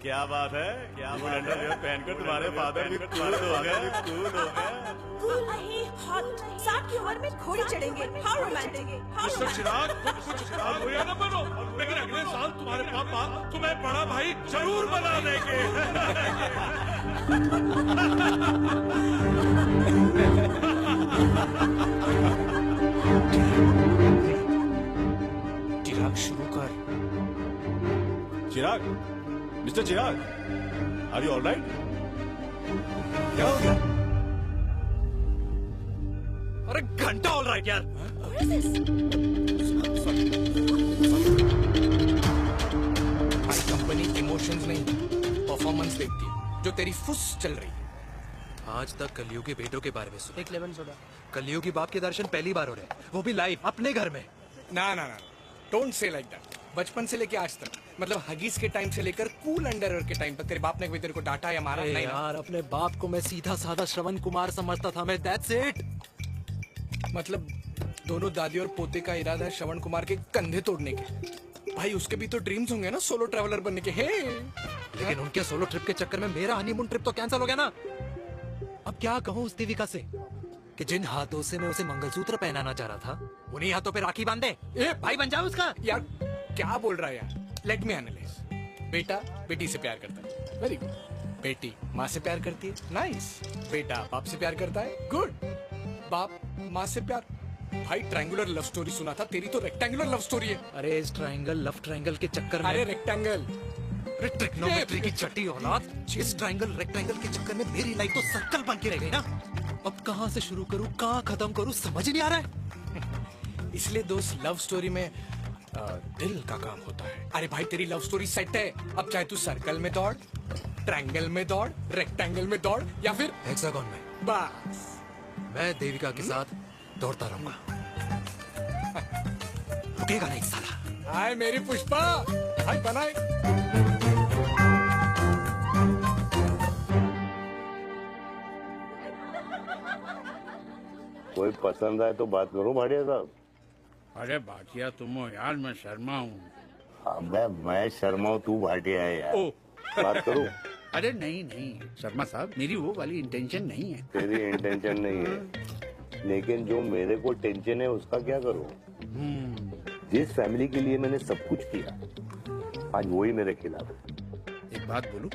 क्या बात है, क्या अंडरवेयर पहनकर तुम्हारे फादर भी कूल हो गए, कूल हो गए। कूल नहीं, हॉट। 60 की उम्र में घोड़ी चढ़ेंगे, हाउ रोमांटिक। मिस्टर चिराग, कुछ खराब हुआ ना बनो, लेकिन अगले साल तुम्हारे पापा तुम्हें बड़ा भाई जरूर बना देंगे। चिराग शुरू कर। Chirag, mister Chirag, are you alright? क्या हो गया? अरे घंटा ऑलराइट यार। कंपनी इमोशंस नहीं परफॉर्मेंस देखती है, जो तेरी फुस चल रही है। आज तक कलयुगी बेटों के बारे में सुना। एक लेमन सोडा। कलयुगी बाप के दर्शन पहली बार हो रहे हैं, वो भी लाइव अपने घर में। ना ना ना, डोंट से लाइक दैट। बचपन से लेके आज तक, मतलब हगीज के टाइम से लेकर कूल अंडरवेयर के टाइम तक तेरे बाप ने कभी तेरे को डांटा या मारा नहीं? यार अपने बाप को मैं सीधा साधा श्रवण कुमार समझता था मैं, दैट्स इट। मतलब दोनों दादी और पोते का इरादा है श्रवण कुमार के कंधे तोड़ने के। भाई उसके भी तो ड्रीम्स होंगे ना सोलो ट्रैवलर बनने के। हे लेकिन उनके सोलो ट्रिप के चक्कर में मेरा हनीमून ट्रिप तो कैंसिल हो गया ना। अब क्या कहूँ उस देविका से कि जिन हाथों से मैं उसे मंगलसूत्र पहनाना चाह रहा था, उन्हीं हाथों पे राखी बांध दे। ए भाई बन जाओ उसका। यार क्या बोल रहा है यार? Let me analyse. बेटा बेटी से प्यार करता है, वेरी गुड। बेटी माँ से प्यार करती है, नाइस। बेटा बाप से प्यार करता है, गुड। बाप माँ से प्यार। भाई ट्रायंगुलर लव स्टोरी सुना था, तेरी तो रेक्टेंगुलर लव स्टोरी है। अरे इस ट्रायंगल लव ट्रायंगल के चक्कर में, अरे रेक्टेंगल, ट्रिग्नोमेट्री की छठी औलाद, इस ट्रायंगल रेक्टेंगल के चक्कर में मेरी लाइफ तो सर्कल बन के रह गई ना। अब कहाँ से शुरू करूँ, कहाँ खत्म करूँ, समझ ही नहीं आ रहा है। इसलिए दोस्त लव स्टोरी में दिल का काम होता है। अरे भाई तेरी लव स्टोरी सेट है, अब चाहे तू सर्कल में दौड़, ट्रायंगल में दौड़, रेक्टेंगल में दौड़ या फिर हेक्सागोन में, बस मैं देविका के साथ दौड़ता रहूंगा। रुकेगा नहीं साला। हाय मेरी पुष्पा, हाय बनाए। कोई पसंद आए तो बात करो भाटिया साहब। अरे भाटिया तुम हो यार, मैं शर्मा हूँ। अबे मैं शर्मा हूँ, तू भाटिया है यार। बात करो। अरे नहीं नहीं शर्मा साहब, मेरी वो वाली इंटेंशन नहीं है। तेरी इंटेंशन नहीं है, लेकिन जो मेरे को टेंशन है उसका क्या करूँ? जिस फैमिली के लिए मैंने सब कुछ किया, आज वही मेरे खिलाफ है। एक बात बोलूं,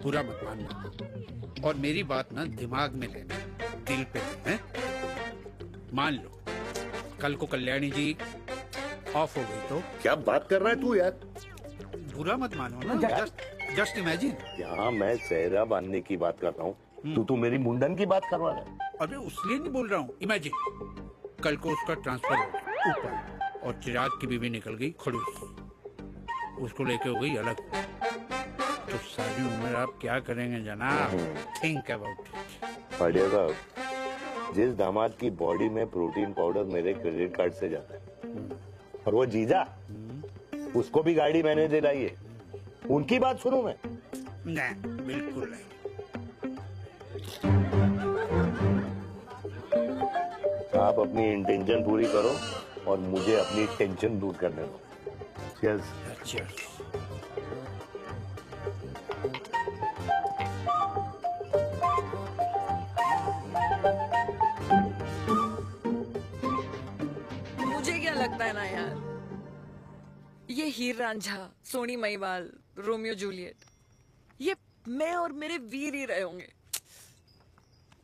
पूरा मत मानना, और मेरी बात ना दिमाग में लेना, दिल पे है। मान लो कल को कल्याणी जी ऑफ हो गई तो क्या बात कर रहा है तू यार? बुरा मत मानो ना, जस्ट इमेजिन। यहाँ मैं सेहरा बांधने की बात कर रहा हूँ, तू मेरी मुंडन की बात करवा रहा है। अरे उसलिए नहीं बोल रहा हूँ, इमेजिन कल को उसका ट्रांसफर हो गया ऊपर और चिराग की बीवी निकल गई खड़ूस। उसको लेके हो गई अलग। तो सारी उम्र आप क्या करेंगे जनाब? Think about it. भाटिया साहब, जिस दामाद की बॉडी में प्रोटीन पाउडर मेरे क्रेडिट कार्ड से जाता है, और वो जीजा, उसको भी गाड़ी मैंने दिलाई है, उनकी बात सुनूं मैं? नहीं, बिल्कुल नहीं। आप अपनी इंटेंशन पूरी करो और मुझे अपनी टेंशन दूर करने दो। Cheers. Cheers. मुझे क्या लगता है ना यार, ये हीर रांझा, सोनी महिवाल, रोमियो जूलियट, ये मैं और मेरे वीर ही रहे होंगे।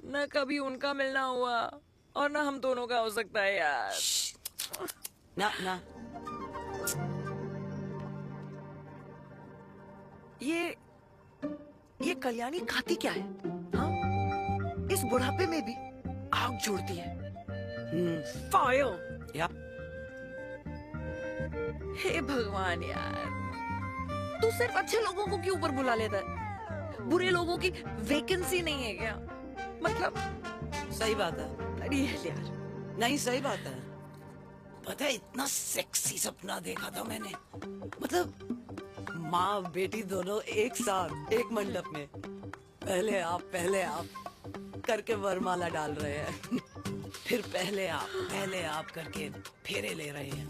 न कभी उनका मिलना हुआ और ना हम दोनों का हो सकता है यार। ना ना, ये कल्याणी खाती क्या है? हाँ? इस बुढ़ापे में भी आग जोड़ती है। फायर। या। हे भगवान यार, तू सिर्फ अच्छे लोगों को क्यों ऊपर बुला लेता है? बुरे लोगों की वैकेंसी नहीं है क्या? मतलब सही बात है। अरे यार, नहीं सही बात है। पता है, इतना सेक्सी सपना देखा था मैंने, मतलब माँ बेटी दोनों एक साथ एक मंडप में, पहले आप करके वरमाला डाल रहे हैं, फिर पहले आप करके फेरे ले रहे हैं,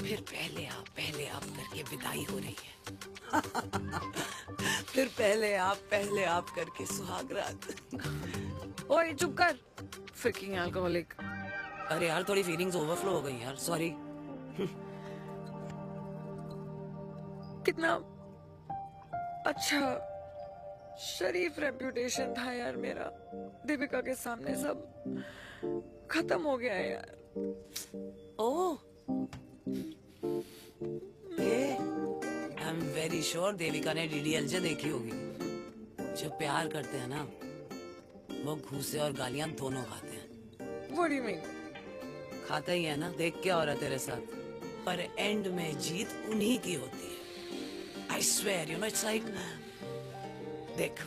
फिर पहले आप करके विदाई हो रही है, फिर पहले आप करके सुहागरात। ओए चुप कर, फ्रिकिंग अल्कोहलिक। अरे यार, थोड़ी फीलिंग्स ओवरफ्लो हो गई यार, सॉरी। कितना अच्छा शरीफ रेप्यूटेशन था यार मेरा, दीपिका के सामने सब खत्म हो गया है यार। Oh, I am very sure Devika ने डीडीएलजे देखी होगी। जो प्यार करते हैं ना, वो घूसे और गालियां दोनों खाते हैं। What do you mean? खाता ही है ना, देख क्या हो रहा है तेरे साथ। पर एंड में जीत उन्हीं की होती है। I swear, you know, it's like, देख,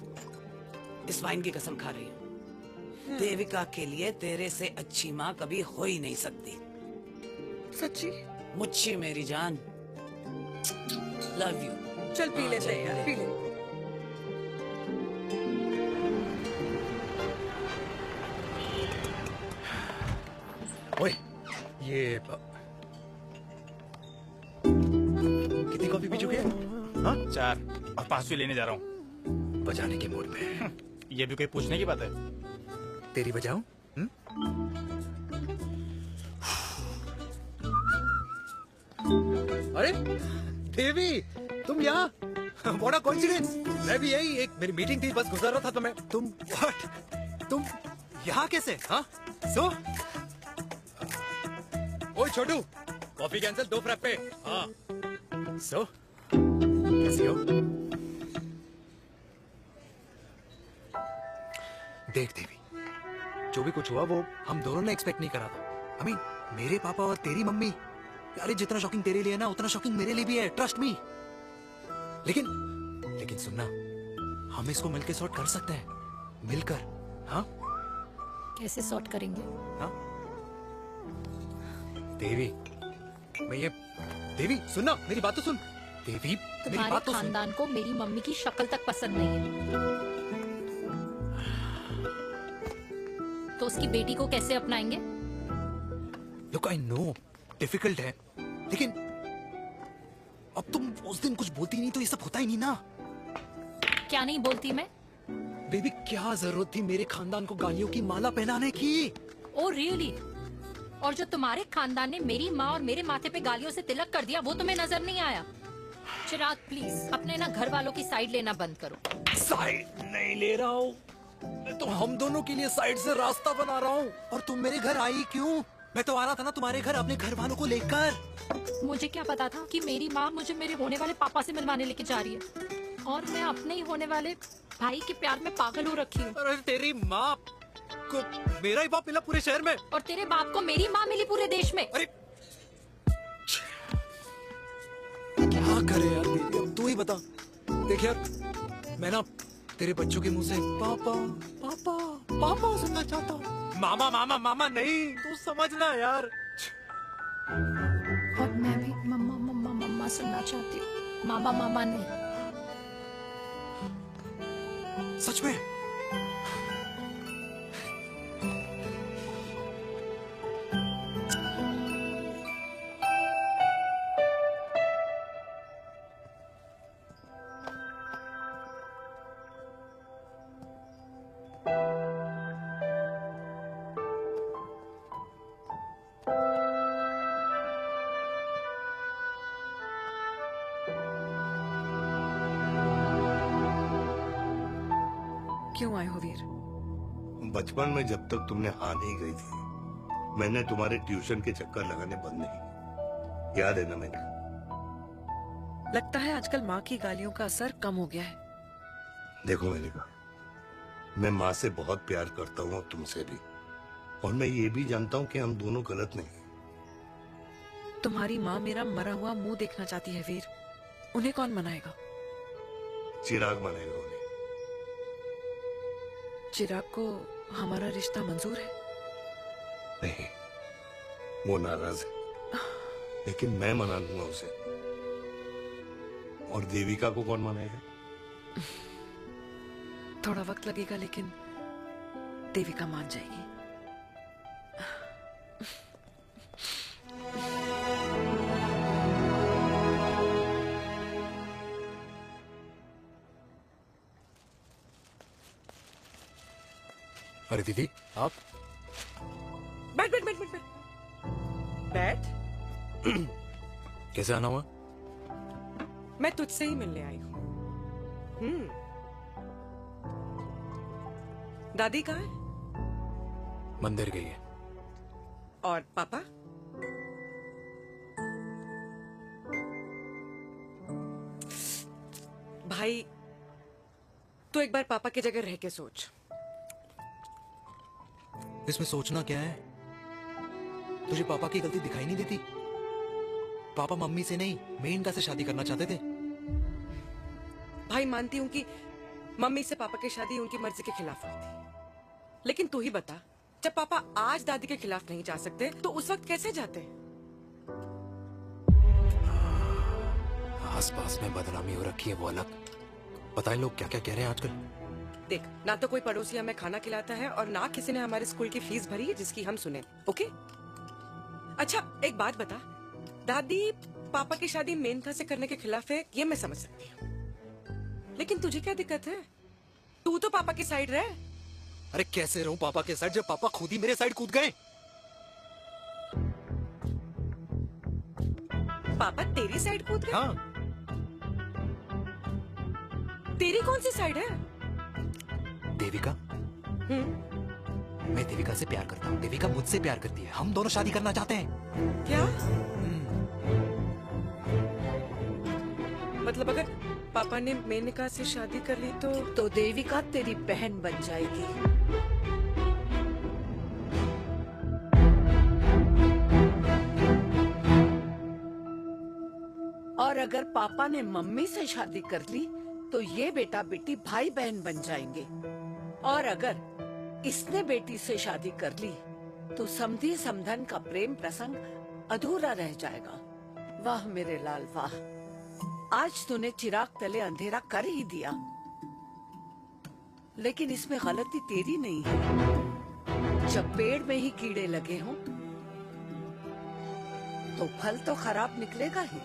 इस वाइन की कसम खा रही हूँ, देविका के लिए तेरे से अच्छी माँ कभी हो ही नहीं सकती। सच्ची? मुच्छी मेरी जान, लव यू। चल पी लेते हैं यार, पी ले। ओए, ये कितनी कॉफी पी चुके हैं? हाँ? 4 और 5वीं लेने जा रहा हूँ। बजाने के मूड में। ये भी कोई पूछने की बात है? तेरी बजाऊं? अरे देवी, तुम यहाँ? What a coincidence! मैं भी यही, एक मेरी मीटिंग थी, बस गुजर रहा था तो मैं। तुम यहाँ कैसे? हाँ? सो? ओए छोटू, कॉफी कैंसिल, 2 फ्रैप्पे। हाँ। सो? कैसी हो? देख देवी, जो भी कुछ हुआ वो हम दोनों ने एक्सपेक्ट नहीं करा था। I mean, मेरे पापा और तेरी मम्मी, अरे जितना शॉकिंग तेरे लिए ना, उतना शॉकिंग मेरे लिए भी है, ट्रस्ट मी। लेकिन सुनना, हम इसको मिलकर सॉर्ट कर सकते हैं, मिलकर। हाँ? कैसे सॉर्ट करेंगे? हाँ? देवी, देवी सुनना, मेरी बात तो सुन। देवी, मेरी बात तो सुन। खानदान को मेरी मम्मी की शक्ल तक पसंद नहीं है, तो उसकी बेटी को कैसे अपनाएंगे? Look, I know, डिफिकल्ट है, लेकिन अब तुम उस दिन कुछ बोलती नहीं तो ये सब होता ही नहीं ना। क्या नहीं बोलती मैं? बेबी, क्या जरूरत थी मेरे खानदान को गालियों की माला पहनाने की? Oh really? और जो तुम्हारे खानदान ने मेरी माँ और मेरे माथे पे गालियों से तिलक कर दिया, वो तुम्हें नजर नहीं आया? चिराग प्लीज अपने ना घर वालों की साइड लेना बंद करो। साइड नहीं ले रहा हूँ, मैं तो हम दोनों के लिए साइड से रास्ता बना रहा हूँ। और तुम मेरे घर आई क्यों? मैं तो आ रहा था ना तुम्हारे घर अपने घर वालों को लेकर। मुझे क्या पता था कि मेरी माँ मुझे मेरे होने वाले पापा से मिलवाने लेके जा रही है, और मैं अपने ही होने वाले भाई के प्यार में पागल हो रखी हूँ। अरे तेरी माँ को मेरा ही बाप मिला पूरे शहर में, और तेरे बाप को मेरी माँ मिली पूरे देश में। अरे क्या क्या करे यार दीदी, अब तू ही बता। देख यार, मैं ना तेरे बच्चों के मुंह से पापा पापा पापा सुनना चाहता हूँ। मामा मामा मामा नहीं, तू समझना यार। और मैं भी मम्मा मम्मा मम्मा सुनना चाहती हूँ, मामा मामा नहीं। सच में? क्यों आए हो वीर? बचपन में जब तक तुमने हाँ नहीं गई थी, मैंने तुम्हारे ट्यूशन के चक्कर लगाने बंद नहीं। याद है ना मैंने? लगता है आजकल माँ की गालियों का असर कम हो गया है। देखो मैंने कहा, मैं माँ से बहुत प्यार करता हूँ और तुमसे भी, और मैं ये भी जानता हूँ कि हम दोनों गलत नहीं। तुम्हारी माँ मेरा मरा हुआ मुंह देखना चाहती है वीर। उन्हें कौन मनाएगा? चिराग मनाएगा उन्हें। चिराग को हमारा रिश्ता मंजूर है? नहीं, वो नाराज है, लेकिन मैं मना लूंगा उसे। और देविका को कौन मनाएगा? थोड़ा वक्त लगेगा, लेकिन देविका मान जाएगी। अरे दीदी, आप बैठ बैठ बैठ बैठ बैठ बैठ। कैसे आना हुआ? मैं तुझसे ही मिलने आई हूँ। दादी कहाँ है? मंदिर गई है। और पापा? भाई, तू एक बार पापा की जगह रह के सोच। इसमें सोचना क्या है? तुझे पापा की गलती दिखाई नहीं देती? पापा मम्मी से नहीं, मेनका से शादी करना चाहते थे। भाई, मानती हूँ कि मम्मी से पापा की शादी उनकी मर्जी के खिलाफ हुई थी, लेकिन तू ही बता, जब पापा आज दादी के खिलाफ नहीं जा सकते तो उस वक्त कैसे जाते? आस पास में बदनामी हो रखी है, वो अलग। पता है लोग क्या क्या कह रहे हैं आजकल? देख, ना तो कोई पड़ोसी हमें खाना खिलाता है और ना किसी ने हमारे स्कूल की फीस भरी है जिसकी हम सुने। ओके? अच्छा, एक बात बता, दादी पापा की शादी मेनका से करने के खिलाफ है, ये मैं समझ सकती हूँ, लेकिन तुझे क्या दिक्कत है? तू तो पापा की साइड रहे। अरे कैसे रहूं पापा के साइड जब पापा खुद ही मेरे साइड कूद गए? पापा तेरी साइड कूद गए? हाँ। तेरी कौन सी साइड है? देविका। मैं देविका से प्यार करता हूँ, देविका मुझसे प्यार करती है, हम दोनों शादी करना चाहते हैं। क्या? मतलब अगर पापा ने मेनका से शादी कर ली तो देविका तेरी बहन बन जाएगी। और अगर पापा ने मम्मी से शादी कर ली तो ये बेटा बेटी भाई बहन बन जाएंगे। और अगर इसने बेटी से शादी कर ली तो समधी समधन का प्रेम प्रसंग अधूरा रह जाएगा। वाह मेरे लाल वाह, आज तूने चिराग तले अंधेरा कर ही दिया, लेकिन इसमें गलती तेरी नहीं है। जब पेड़ में ही कीड़े लगे हों तो फल तो खराब निकलेगा ही।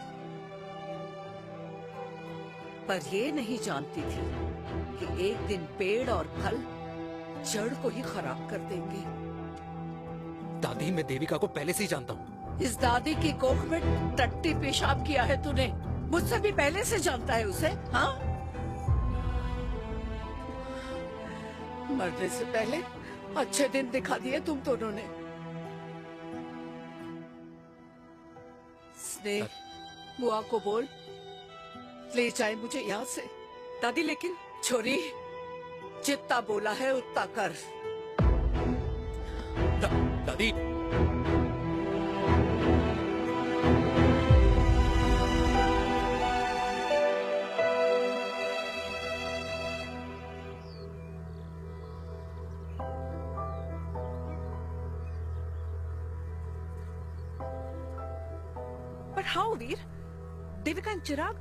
पर ये नहीं जानती थी कि एक दिन पेड़ और फल जड़ को ही खराब कर देंगे। दादी, मैं देविका को पहले से ही जानता हूँ। इस दादी की कोख में टट्टी पेशाब किया है तूने, मुझसे भी पहले से जानता है उसे। हाँ, मरने से पहले अच्छे दिन दिखा दिए तुम दोनों ने। स्नेह, बुआ को बोल ले जाए मुझे यहाँ से। दादी, लेकिन छोरी, जितना बोला है उतना कर। दादी, हाउ वीर? देविका एंड चिराग?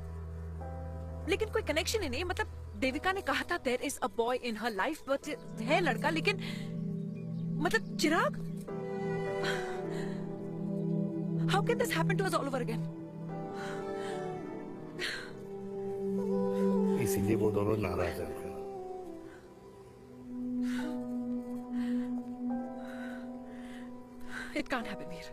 लेकिन कोई कनेक्शन ही नहीं। मतलब देविका ने कहा था there is a boy in her life, but है लड़का, लेकिन मतलब Chirag? How can this happen to us all over again? इसीलिए वो दोनों नाराज हैं। It can't happen, Veer.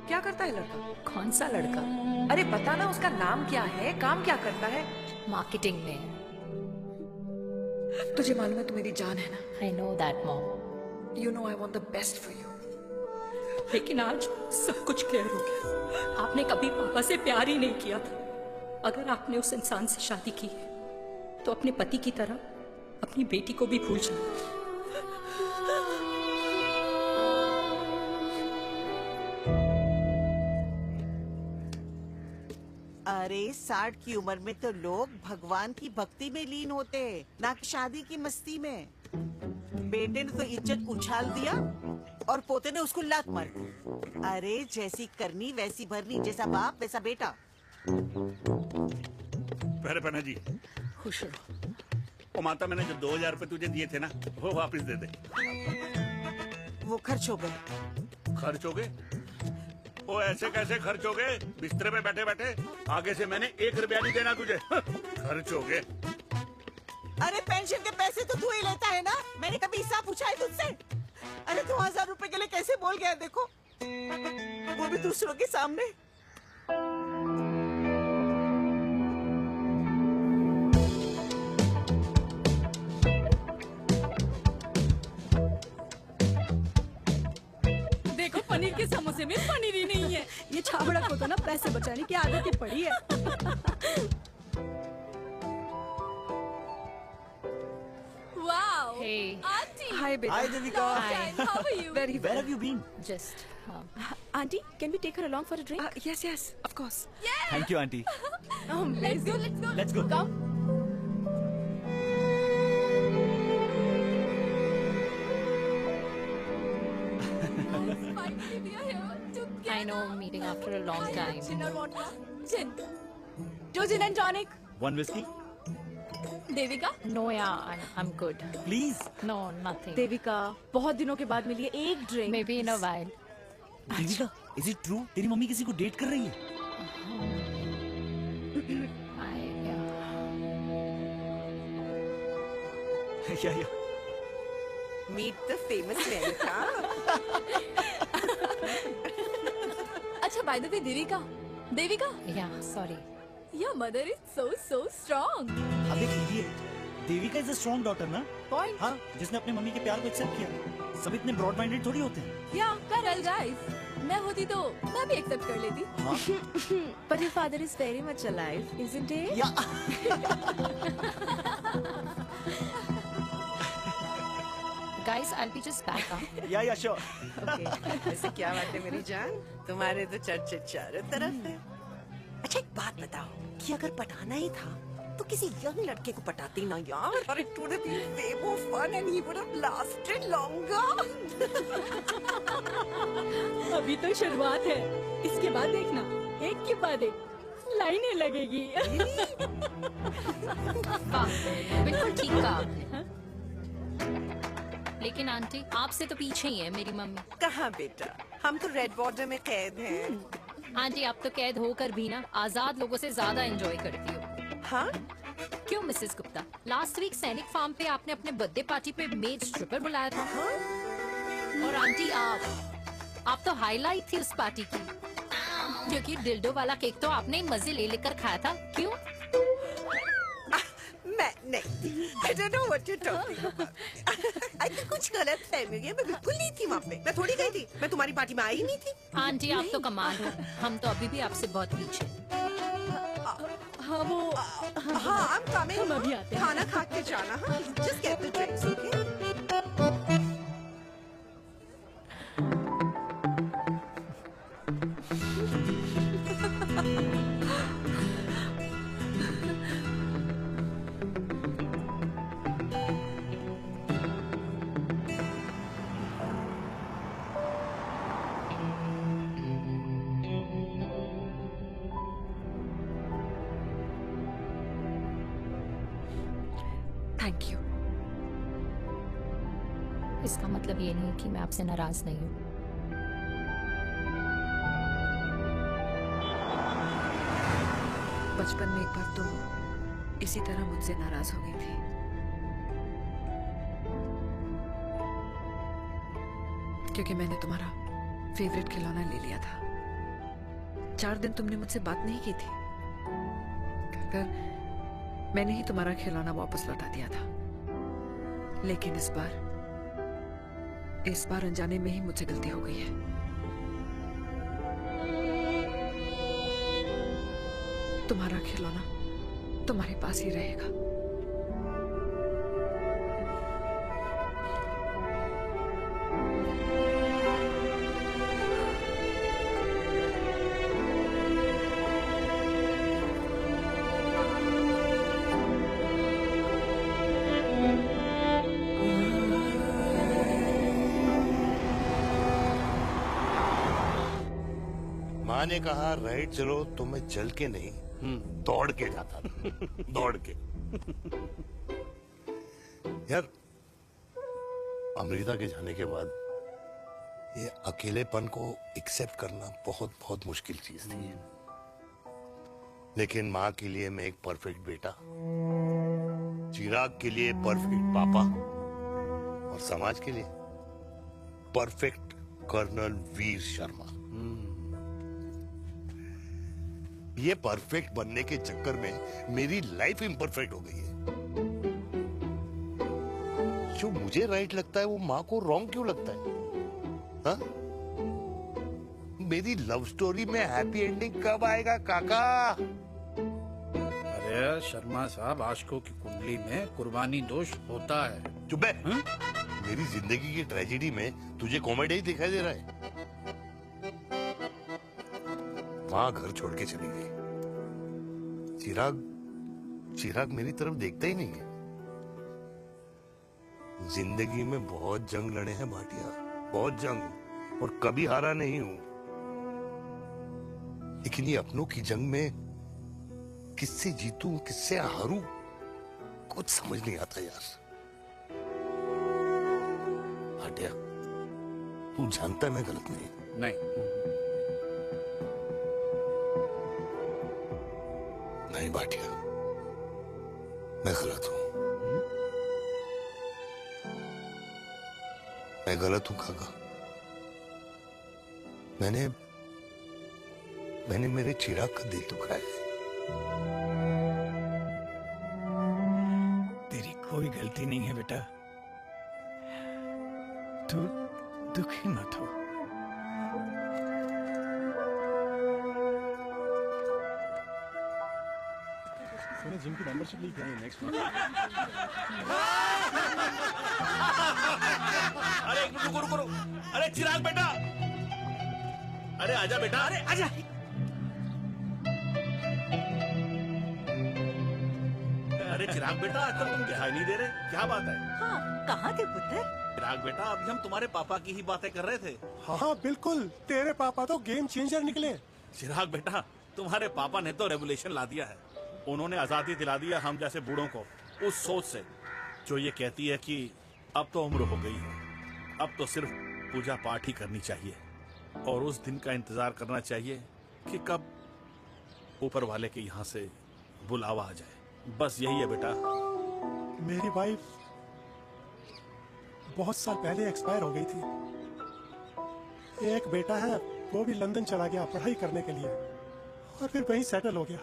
क्या करता है लड़का? कौन सा लड़का? अरे बता ना, उसका नाम क्या है, काम क्या करता है? मार्केटिंग में। तुझे मालूम है तू मेरी जान है ना? I know that, Mom. You know I want the best for you. लेकिन आज सब कुछ क्लियर हो गया। आपने कभी पापा से प्यार ही नहीं किया था। अगर आपने उस इंसान से शादी की है तो अपने पति की तरह अपनी बेटी को भी भूल जाओ। अरे 60 की उम्र में तो लोग भगवान की भक्ति में लीन होते हैं, ना कि शादी की मस्ती में। बेटे ने तो इज्जत उछाल दिया और पोते ने उसको लात मार दी। अरे जैसी करनी वैसी भरनी, जैसा बाप वैसा बेटा। पहना जी खुश रहो। ओ माता, मैंने जो 2000 रुपए तुझे दिए थे ना, वो वापस दे दे। वो खर्च हो गए। खर्च हो गए? ओ ऐसे कैसे खर्च हो गए? बिस्तर पे बैठे बैठे। आगे से मैंने 1 रुपया नहीं देना तुझे। खर्च हो गए। अरे पेंशन के पैसे तो तू ही लेता है ना, मैंने कभी हिसाब पूछा है तुझसे? अरे 2000 रुपए के लिए कैसे बोल गया देखो, वो भी दूसरों के सामने। देखो पनीर के समोसे में पनीर ही नहीं है। ये छाबड़ा को तो ना पैसे बचाने की आदत ही पड़ी है। Wow! Hey. Auntie! Hi, beta. Hi, Devika. Hi. How are you? Very Where have you been? Just. Auntie, can we take her along for a drink? Yes, yes, of course. Thank you, auntie. Let's go, let's go. Let's go. Come. Finally, we are here together. I know, meeting after a long time. Gin or vodka? Gin. 2 gin and tonic. One whiskey? Devika? No, yeah, I'm good. Please. No, nothing. Devika, बहुत दिनों के बाद मिली है, एक drink. Maybe in a while. Devika, is it true? तेरी मम्मी किसी को डेट कर रही है? Yeah. Meet the famous America. अच्छा, by the way, Devika. Devika? Yeah, sorry. Your mother is so strong. अब एक idiot. Devika is a strong daughter ना? Point. हाँ, जिसने अपने मम्मी के प्यार को एक्सेप्ट किया। सब इतने ब्रॉड माइंडेड थोड़ी होते हैं। Yeah, Karel, guys. मैं होती तो मैं भी एक्सेप्ट कर लेती। But your father is very much alive, isn't he? Guys, I'll be just back up. Yeah, sure. Okay. ऐसे क्या बात है मेरी जान, तुम्हारे तो चर्चे चारों तरफ है। अच्छा एक बात बताओ, कि अगर पटाना ही था तो किसी यंग लड़के को पटाती ना यार। अरे it would have been way more fun and he would have lasted longer. अभी तो शुरुआत है, इसके बाद देखना, एक के बाद एक लाइनें लगेगी। बिल्कुल ठीक कहा आपने। लेकिन आंटी, आपसे तो पीछे ही है मेरी मम्मी। कहाँ बेटा, हम तो रेड बॉर्डर में कैद हैं। आंटी, आप तो कैद होकर भी ना आजाद लोगों से ज्यादा एंजॉय करती हो। हाँ? क्यों मिसेस गुप्ता, लास्ट वीक सैनिक फार्म पे आपने अपने बर्थडे पार्टी पे मेड स्ट्रिपर बुलाया था। हाँ? और आंटी आप तो हाईलाइट थी उस पार्टी की, क्योंकि डिल्डो वाला केक तो आपने मजे ले लेकर खाया था। क्यों? मैं नहीं, I don't know what you're talking about. I think कुछ गलत फहमी है, मैं बिल्कुल नहीं थी वहाँ पे। मैं थोड़ी गई थी, मैं तुम्हारी पार्टी में आई नहीं थी। आंटी, आप तो कमाल हो, हम तो अभी भी आपसे बहुत पीछे। हाँ वो हाँ हम coming। हम अभी आते हैं। खाना खा के जाना। हाँ just get the drinks, okay? Thank you. इसका मतलब ये नहीं कि मैं आपसे नाराज नहीं हूँ। बचपन में एक बार तुम इसी तरह मुझसे नाराज हो गई थी। क्योंकि मैंने तुम्हारा फेवरेट खिलौना ले लिया था। 4 दिन तुमने मुझसे बात नहीं की थी। फिर मैंने ही तुम्हारा खिलौना वापस लौटा दिया था। लेकिन इस बार अनजाने में ही मुझसे गलती हो गई है। तुम्हारा खिलौना तुम्हारे पास ही रहेगा। माँ ने कहा राइट चलो तो मैं चल के नहीं दौड़ के जाता था। दौड़ के। यार अमृता के जाने के बाद ये अकेलेपन को एक्सेप्ट करना बहुत बहुत मुश्किल चीज थी। लेकिन माँ के लिए मैं एक परफेक्ट बेटा, चिराग के लिए परफेक्ट पापा और समाज के लिए परफेक्ट कर्नल वीर शर्मा। ये परफेक्ट बनने के चक्कर में मेरी लाइफ इम्परफेक्ट हो गई है। जो मुझे राइट लगता है वो माँ को रॉन्ग क्यों लगता है? हाँ? मेरी लव स्टोरी में हैप्पी एंडिंग कब आएगा काका? अरे शर्मा साहब, आशिकों की कुंडली में कुर्बानी दोष होता है। चुप है। मेरी जिंदगी की ट्रेजेडी में तुझे कॉमेडी ही दिखाई दे रहा है। माँ घर छोड़ के चली गई। चिराग मेरी तरफ देखता ही नहीं है। जिंदगी में बहुत जंग लड़े हैं भाटिया, बहुत जंग, और कभी हारा नहीं हूं। लेकिन ये अपनों की जंग में किससे जीतूं किससे हारूं कुछ समझ नहीं आता यार। भाटिया तू जानता है मैं गलत नहीं। नहीं भाटिया, मैं गलत हूं। मैं गलत हूं काका। मैंने मेरे चिराग का दिल दुखाया है। तेरी कोई गलती नहीं है बेटा। तू दुखी मत हो। जिम की मेंबरशिप ली क्या नेक्स्ट अरे एक मिनट रुको। अरे चिराग बेटा, अरे आजा बेटा, अरे आजा। अरे चिराग बेटा, आजकल तुम दिखाई नहीं दे रहे, क्या बात है? हाँ, कहाँ थे पुत्र? चिराग बेटा, अभी हम तुम्हारे पापा की ही बातें कर रहे थे। हाँ बिल्कुल, तेरे पापा तो गेम चेंजर निकले। चिराग बेटा, तुम्हारे पापा ने तो रेवोल्यूशन ला दिया है। उन्होंने आजादी दिला दिया हम जैसे बूढ़ों को, उस सोच से जो ये कहती है कि अब तो उम्र हो गई है, अब तो सिर्फ पूजा पाठ ही करनी चाहिए और उस दिन का इंतजार करना चाहिए कि कब ऊपर वाले के यहाँ से बुलावा आ जाए। बस यही है बेटा। मेरी वाइफ बहुत साल पहले एक्सपायर हो गई थी। एक बेटा है, वो भी लंदन चला गया पढ़ाई करने के लिए और फिर वहीं सेटल हो गया।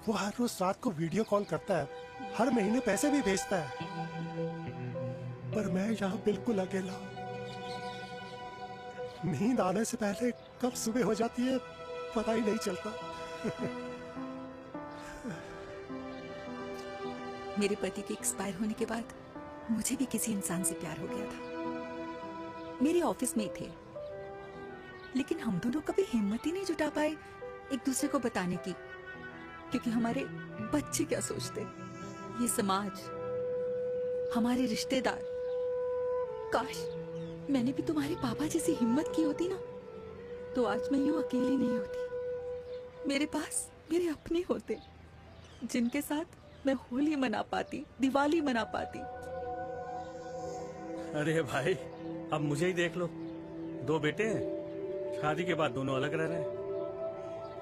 वो हर रोज रात को वीडियो कॉल करता है, हर महीने पैसे भी भेजता है, पर मैं यहाँ बिल्कुल अकेला हूँ। नींद आने से पहले कब सुबह हो जाती है पता ही नहीं चलता। मेरे पति के एक्सपायर होने के बाद मुझे भी किसी इंसान से प्यार हो गया था। मेरे ऑफिस में ही थे, लेकिन हम दोनों कभी हिम्मत ही नहीं जुटा पाए एक दूसरे को बताने की, क्योंकि हमारे बच्चे क्या सोचते, ये समाज, हमारे रिश्तेदार। काश मैंने भी तुम्हारे पापा जैसी हिम्मत की होती ना, तो आज मैं यूं अकेली नहीं होती। मेरे पास मेरे अपने होते, जिनके साथ मैं होली मना पाती, दिवाली मना पाती। अरे भाई, अब मुझे ही देख लो, 2 बेटे हैं, शादी के बाद दोनों अलग रह रहे हैं,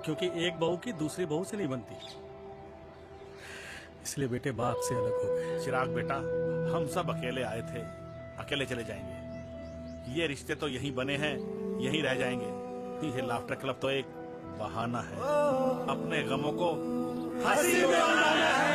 क्योंकि एक बहू की दूसरी बहू से नहीं बनती, इसलिए बेटे बाप से अलग हो गए। चिराग बेटा, हम सब अकेले आए थे, अकेले चले जाएंगे। ये रिश्ते तो यहीं बने हैं, यहीं रह जाएंगे। ये लाफ्टर क्लब तो एक बहाना है, अपने गमों को हंसी में बनाना है।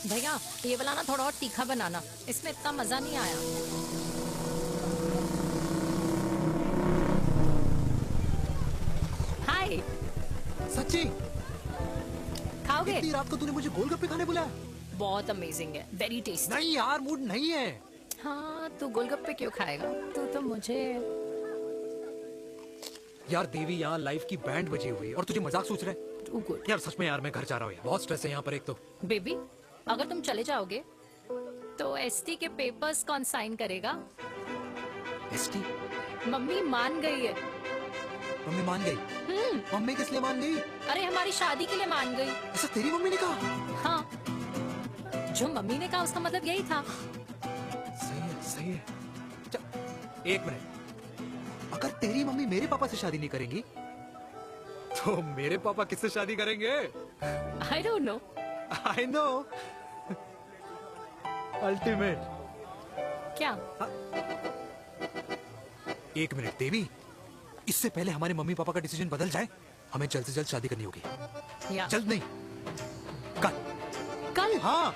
भैया ये वाला ना थोड़ा और तीखा बनाना, इसमें इतना मजा नहीं आया। हाय। सच्ची? खाओगे? इतनी रात को तूने मुझे गोलगप्पे खाने बुलाया? बहुत अमेजिंग है, वेरी टेस्टी। नहीं यार, मूड नहीं है। हाँ, तू गोलगप्पे क्यों खाएगा? तू तो मुझे। यार देवी, यहाँ लाइफ की बैंड बजी हुई और तुझे मजाक सोच रहे? यार सच में यार, मैं घर जा रहा हूँ यार, बहुत स्ट्रेस है यहाँ पर। एक तो बेबी, अगर तुम चले जाओगे तो एसटी के पेपर्स कौन साइन करेगा? एसटी? मम्मी मान गई है। मम्मी मान गई? मम्मी किस लिए मान गई? अरे हमारी शादी के लिए मान गई। ऐसा तेरी मम्मी ने कहा? हाँ, जो मम्मी ने कहा उसका मतलब यही था। सही है, सही है। एक मिनट, अगर तेरी मम्मी मेरे पापा से शादी नहीं करेंगी तो मेरे पापा किससे शादी करेंगे? I don't know. I know. Ultimate. क्या? एक मिनट देवी, इससे पहले हमारे मम्मी पापा का डिसीजन बदल जाए, हमें जल्द से जल्द शादी करनी होगी। या। जल्द नहीं, कल। कल? हाँ।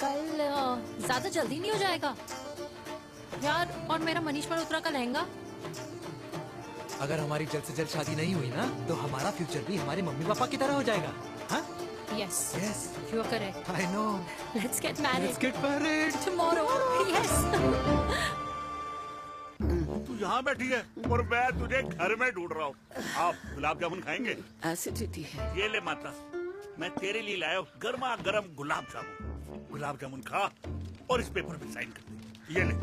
कल ज्यादा जल्दी नहीं हो जाएगा यार? और मेरा मनीष मल्होत्रा का लहंगा? अगर हमारी जल्द से जल्द शादी नहीं हुई ना, तो हमारा फ्यूचर भी हमारे मम्मी पापा की तरह हो जाएगा। हाँ? Yes. Yes. You are correct. I know. Let's get married. Let's get married. Tomorrow. Yes. तू यहाँ बैठी है और मैं तुझे घर में ढूंढ रहा हूँ। आप गुलाब जामुन खाएंगे? एसिडिटी है। ये ले माता, मैं तेरे लिए लाया हूँ गर्मा गर्म गुलाब जामुन। गुलाब जामुन खा और इस पेपर पे साइन कर दे। ये ले।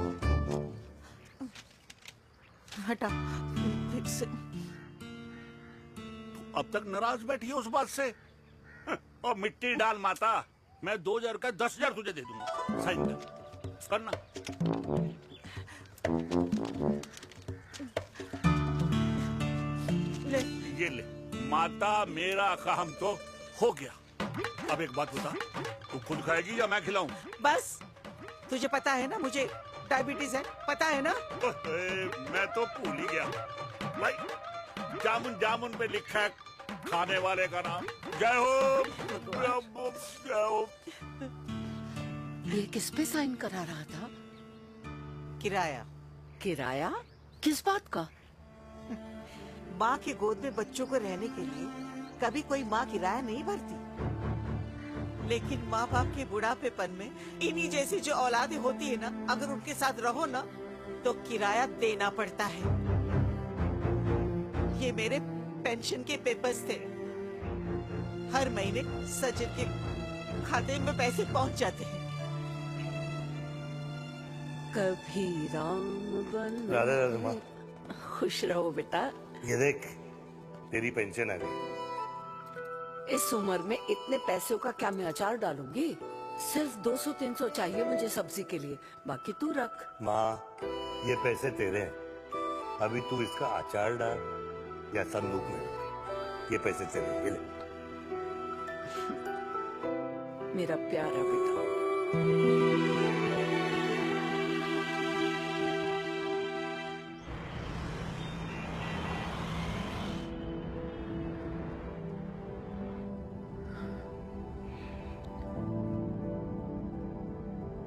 हटा। तू अब तक नाराज बैठी है उस बात से? और मिट्टी डाल माता, मैं 2000 का 10,000 तुझे दे दूंगा। साइन कर, करना। ले। ये ले माता, मेरा काम तो हो गया। अब एक बात बता, तू खुद खाएगी या मैं खिलाऊं? बस, तुझे पता है ना मुझे डायबिटीज है, पता है ना? मैं तो भूल ही गया भाई। जामुन जामुन पे लिखा है खाने वाले का नाम। जय हो, जय हो। ये किस पे साइन करा रहा था? किराया। किराया? किस बात का? माँ की गोद में बच्चों को रहने के लिए कभी कोई माँ किराया नहीं भरती, लेकिन माँ बाप के बुढ़ापेपन में इन्हीं जैसी जो औलादें होती है ना, अगर उनके साथ रहो ना तो किराया देना पड़ता है। ये मेरे पेंशन के पेपर्स थे, हर महीने सचिन के खाते में पैसे पहुंच जाते हैं। कभी राम बन। राधे राधे माँ। खुश रहो बेटा। ये देख, तेरी पेंशन आ गई। इस उम्र में इतने पैसों का क्या मैं अचार डालूंगी? सिर्फ 200-300 चाहिए मुझे सब्जी के लिए, बाकी तू रख। माँ, ये पैसे तेरे हैं, अभी तू इसका अचार डाल या संदूक में रख। ये पैसे तेरे हैं, ये ले। मेरा प्यारा बेटा।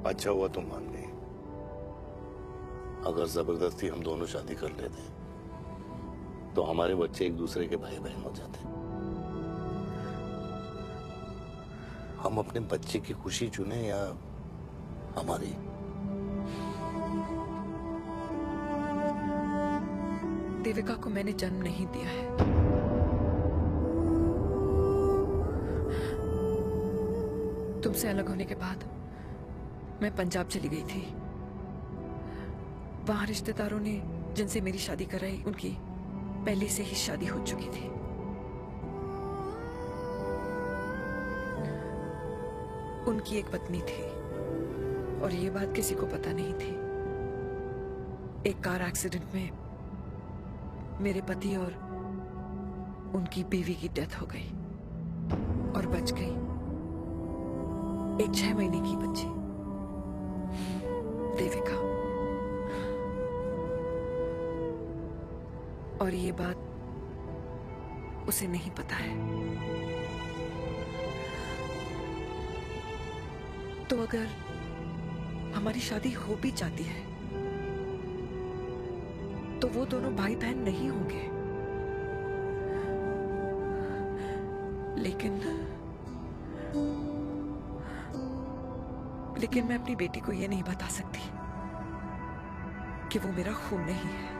अच्छा हुआ तुम मान गई। अगर जबरदस्ती हम दोनों शादी कर लेते तो हमारे बच्चे एक दूसरे के भाई बहन हो जाते। हम अपने बच्चे की खुशी चुने या हमारी? देविका को मैंने जन्म नहीं दिया है। तुमसे अलग होने के बाद मैं पंजाब चली गई थी। वहां रिश्तेदारों ने जिनसे मेरी शादी कराई, उनकी पहले से ही शादी हो चुकी थी। उनकी एक पत्नी थी और ये बात किसी को पता नहीं थी। एक कार एक्सीडेंट में मेरे पति और उनकी बीवी की डेथ हो गई और बच गई एक 6 महीने की बच्ची, देविका। और ये बात उसे नहीं पता है। तो अगर हमारी शादी हो भी जाती है तो वो दोनों भाई बहन नहीं होंगे। लेकिन मैं अपनी बेटी को ये नहीं बता सकती कि वो मेरा खून नहीं है।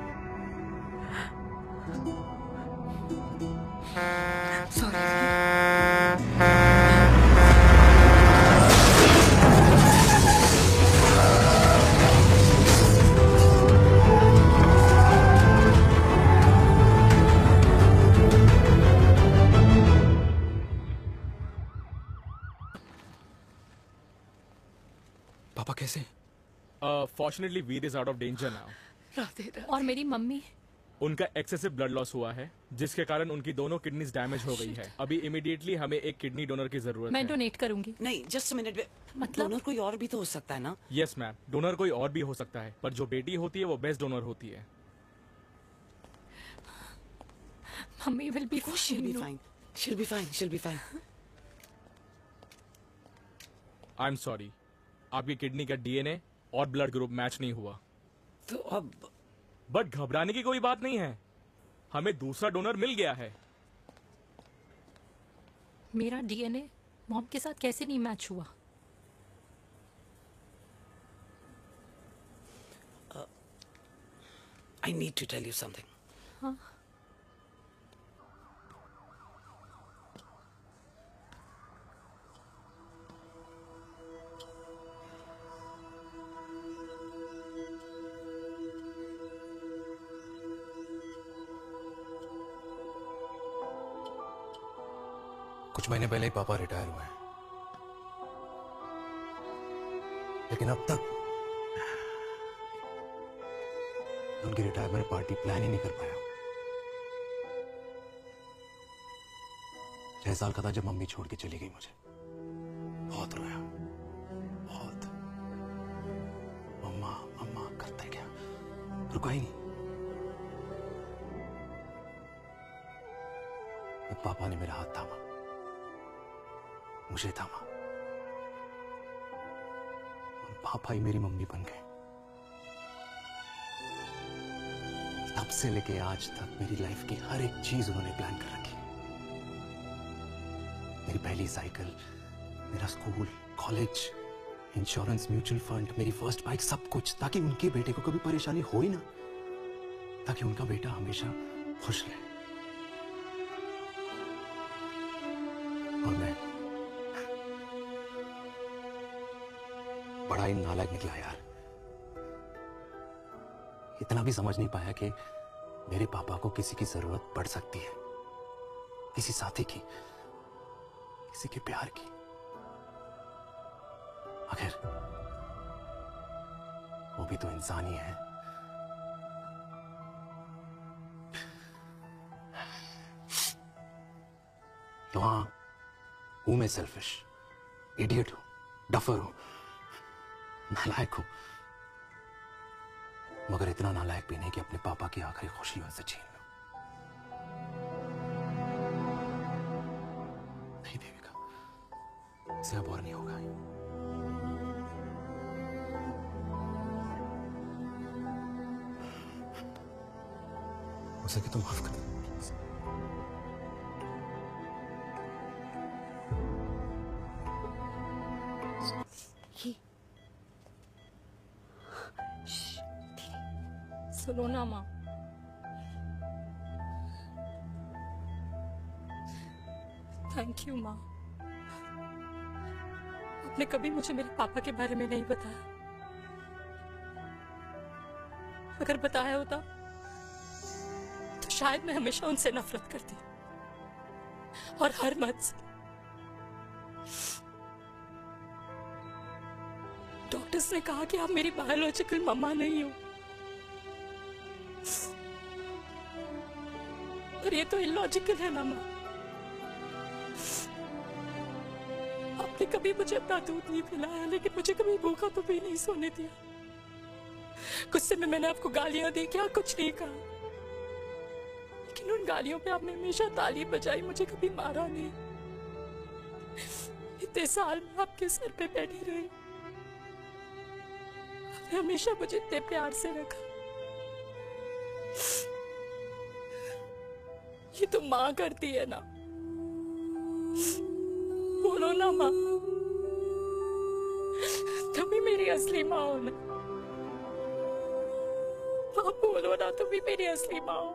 पापा कैसे? Fortunately Veer is out of danger now. Radhe Radhe. और मेरी मम्मी? उनका एक्सेसिव ब्लड लॉस हुआ है जिसके कारण उनकी दोनों किडनीज डैमेज हो गई है। अभी इमीडिएटली हमें एक किडनी डोनर की जरूरत है। मैं डोनेट करूंगी। नहीं, जस्ट मिनट। मतलब डोनर कोई और भी तो हो सकता है ना? यस मैम, डोनर कोई और भी हो सकता है, पर जो बेटी होती है वो बेस्ट डोनर होती है। Mummy will be she'll be fine. She'll be fine. She'll be fine. I am sorry, आपकी किडनी का डीएनए और ब्लड ग्रुप मैच नहीं हुआ। तो अब बट घबराने की कोई बात नहीं है, हमें दूसरा डोनर मिल गया है। मेरा डीएनए मॉम के साथ कैसे नहीं मैच हुआ? I need to tell you something. हाँ? कुछ महीने पहले ही पापा रिटायर हुए हैं, लेकिन अब तक उनकी रिटायरमेंट पार्टी प्लान ही नहीं कर पाया। 6 साल का था जब मम्मी छोड़ के चली गई मुझे। बहुत रोया, बहुत। मम्मा मम्मा करते क्या, रुका ही नहीं। पापा ने मेरा हाथ थामा, मुझे थामा, और पापा ही मेरी मम्मी बन गए। तब से लेके आज तक मेरी लाइफ की हर एक चीज उन्होंने प्लान कर रखी। मेरी पहली साइकिल, मेरा school, college, insurance, mutual fund, मेरी फर्स्ट बाइक, सब कुछ, ताकि उनके बेटे को कभी परेशानी हो ही ना, ताकि उनका बेटा हमेशा खुश रहे। और मैं बड़ा ही नालायक निकला यार। इतना भी समझ नहीं पाया कि मेरे पापा को किसी की जरूरत पड़ सकती है, किसी साथी की, किसी के प्यार की। आखिर वो भी तो इंसान ही है। तो हाँ, हूं मैं सेल्फिश, इडियट हूं, डफर हूं, नालायक हूं, मगर इतना नालायक भी नहीं कि अपने पापा की आखिरी खुशी उनसे छीन लूं। नहीं देविका, इसे अब और नहीं होगा। हो सके तो माफ कर दो। सुनो ना माँ, थैंक यू माँ। आपने कभी मुझे मेरे पापा के बारे में नहीं बताया। अगर बताया होता तो शायद मैं हमेशा उनसे नफरत करती और हर मत से। डॉक्टर्स ने कहा कि आप मेरी बायोलॉजिकल मम्मा नहीं हो, और ये तो इलॉजिकल है मामा। आपने कभी मुझे अपना दूध नहीं पिलाया, लेकिन मुझे कभी भूखा तो भी नहीं सोने दिया। गुस्से में मैंने आपको गालियां दी, क्या कुछ नहीं कहा, लेकिन उन गालियों पे आपने हमेशा ताली बजाई, मुझे कभी मारा नहीं। इतने साल में आपके सर पे बैठी रही, आपने हमेशा मुझे इतने प्यार से रखा। ये तो माँ करती है ना, बोलो ना माँ, तुम ही मेरी असली माँ हो ना। माँ बोलो ना, तुम ही मेरी असली माँ हो।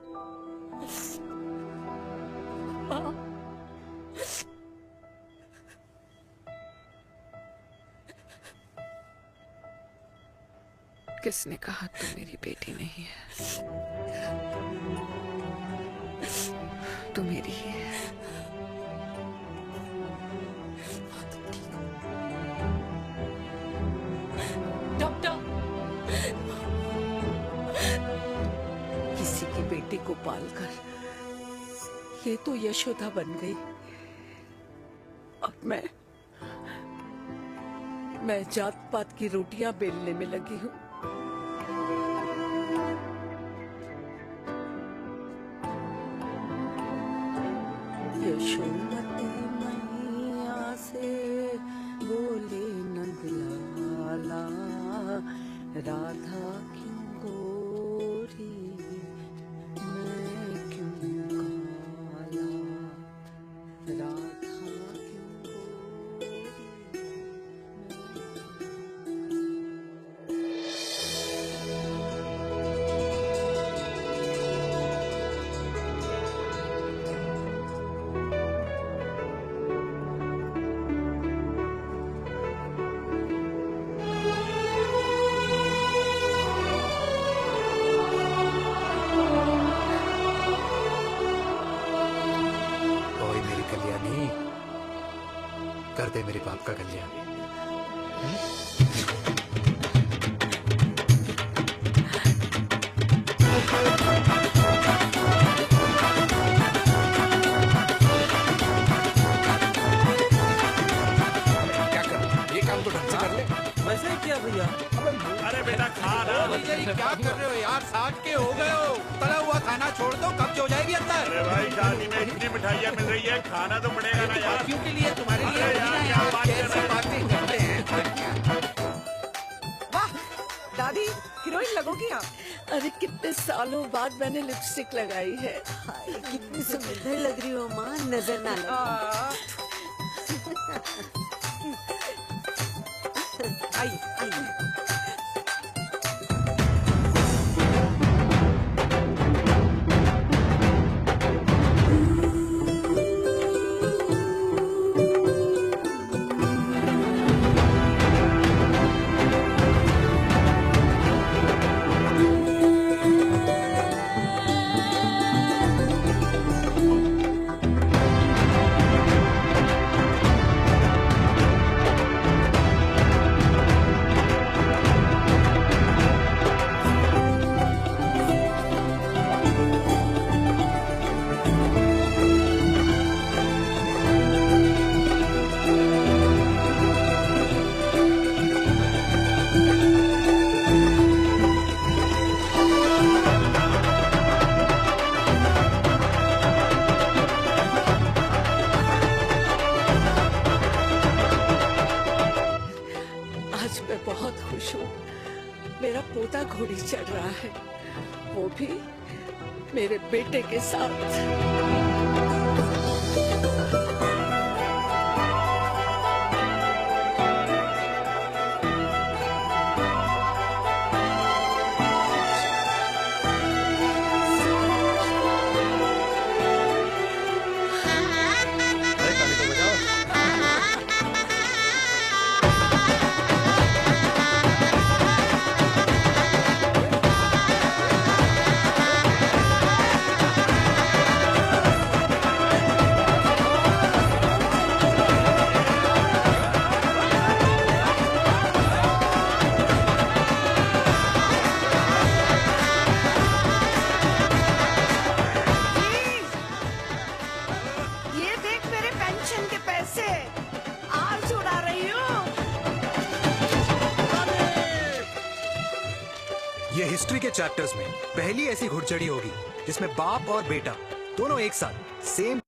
माँ किसने कहा तू मेरी बेटी नहीं है? तू मेरी ही है। डॉक्टर, किसी की बेटी को पालकर ये तो यशोदा बन गई, और मैं जात पात की रोटियां बेलने में लगी हूँ। यशोमती मैया से बोले नंदलाला, राधा क्यों गोरी मैं क्यों काला, राधा कर दे मेरे बाप का कल्याण। क्या कर, ये काम तो ढंग से कर ले। वैसे ही किया भैया। अरे बेटा खा ना। क्या कर रहे हो यार? 60 के हो गए हो, तला हुआ खाना छोड़ दो, कब्ज हो जाएगी अंदर। अरे भाई शादी में इतनी मिठाइयाँ मिल रही है, खाना तो पड़ेगा ना यार। क्यों के लिए तुम्हारे लिए अरे यार क्या बात कर रहे बातें करते हैं। वाह दादी, हीरोइन लगोगी आप। अरे कितने सालों बाद मैंने लिपस्टिक लगाई है। हाय, कितनी सुंदर लग रही हो माँ, नजर ना लगे। आइए आइए। मेरा पोता घोड़ी चढ़ रहा है, वो भी मेरे बेटे के साथ। पेंशन के पैसे आज उड़ा रही हूँ। ये हिस्ट्री के चैप्टर्स में पहली ऐसी घुड़चढ़ी होगी जिसमें बाप और बेटा दोनों एक साथ सेम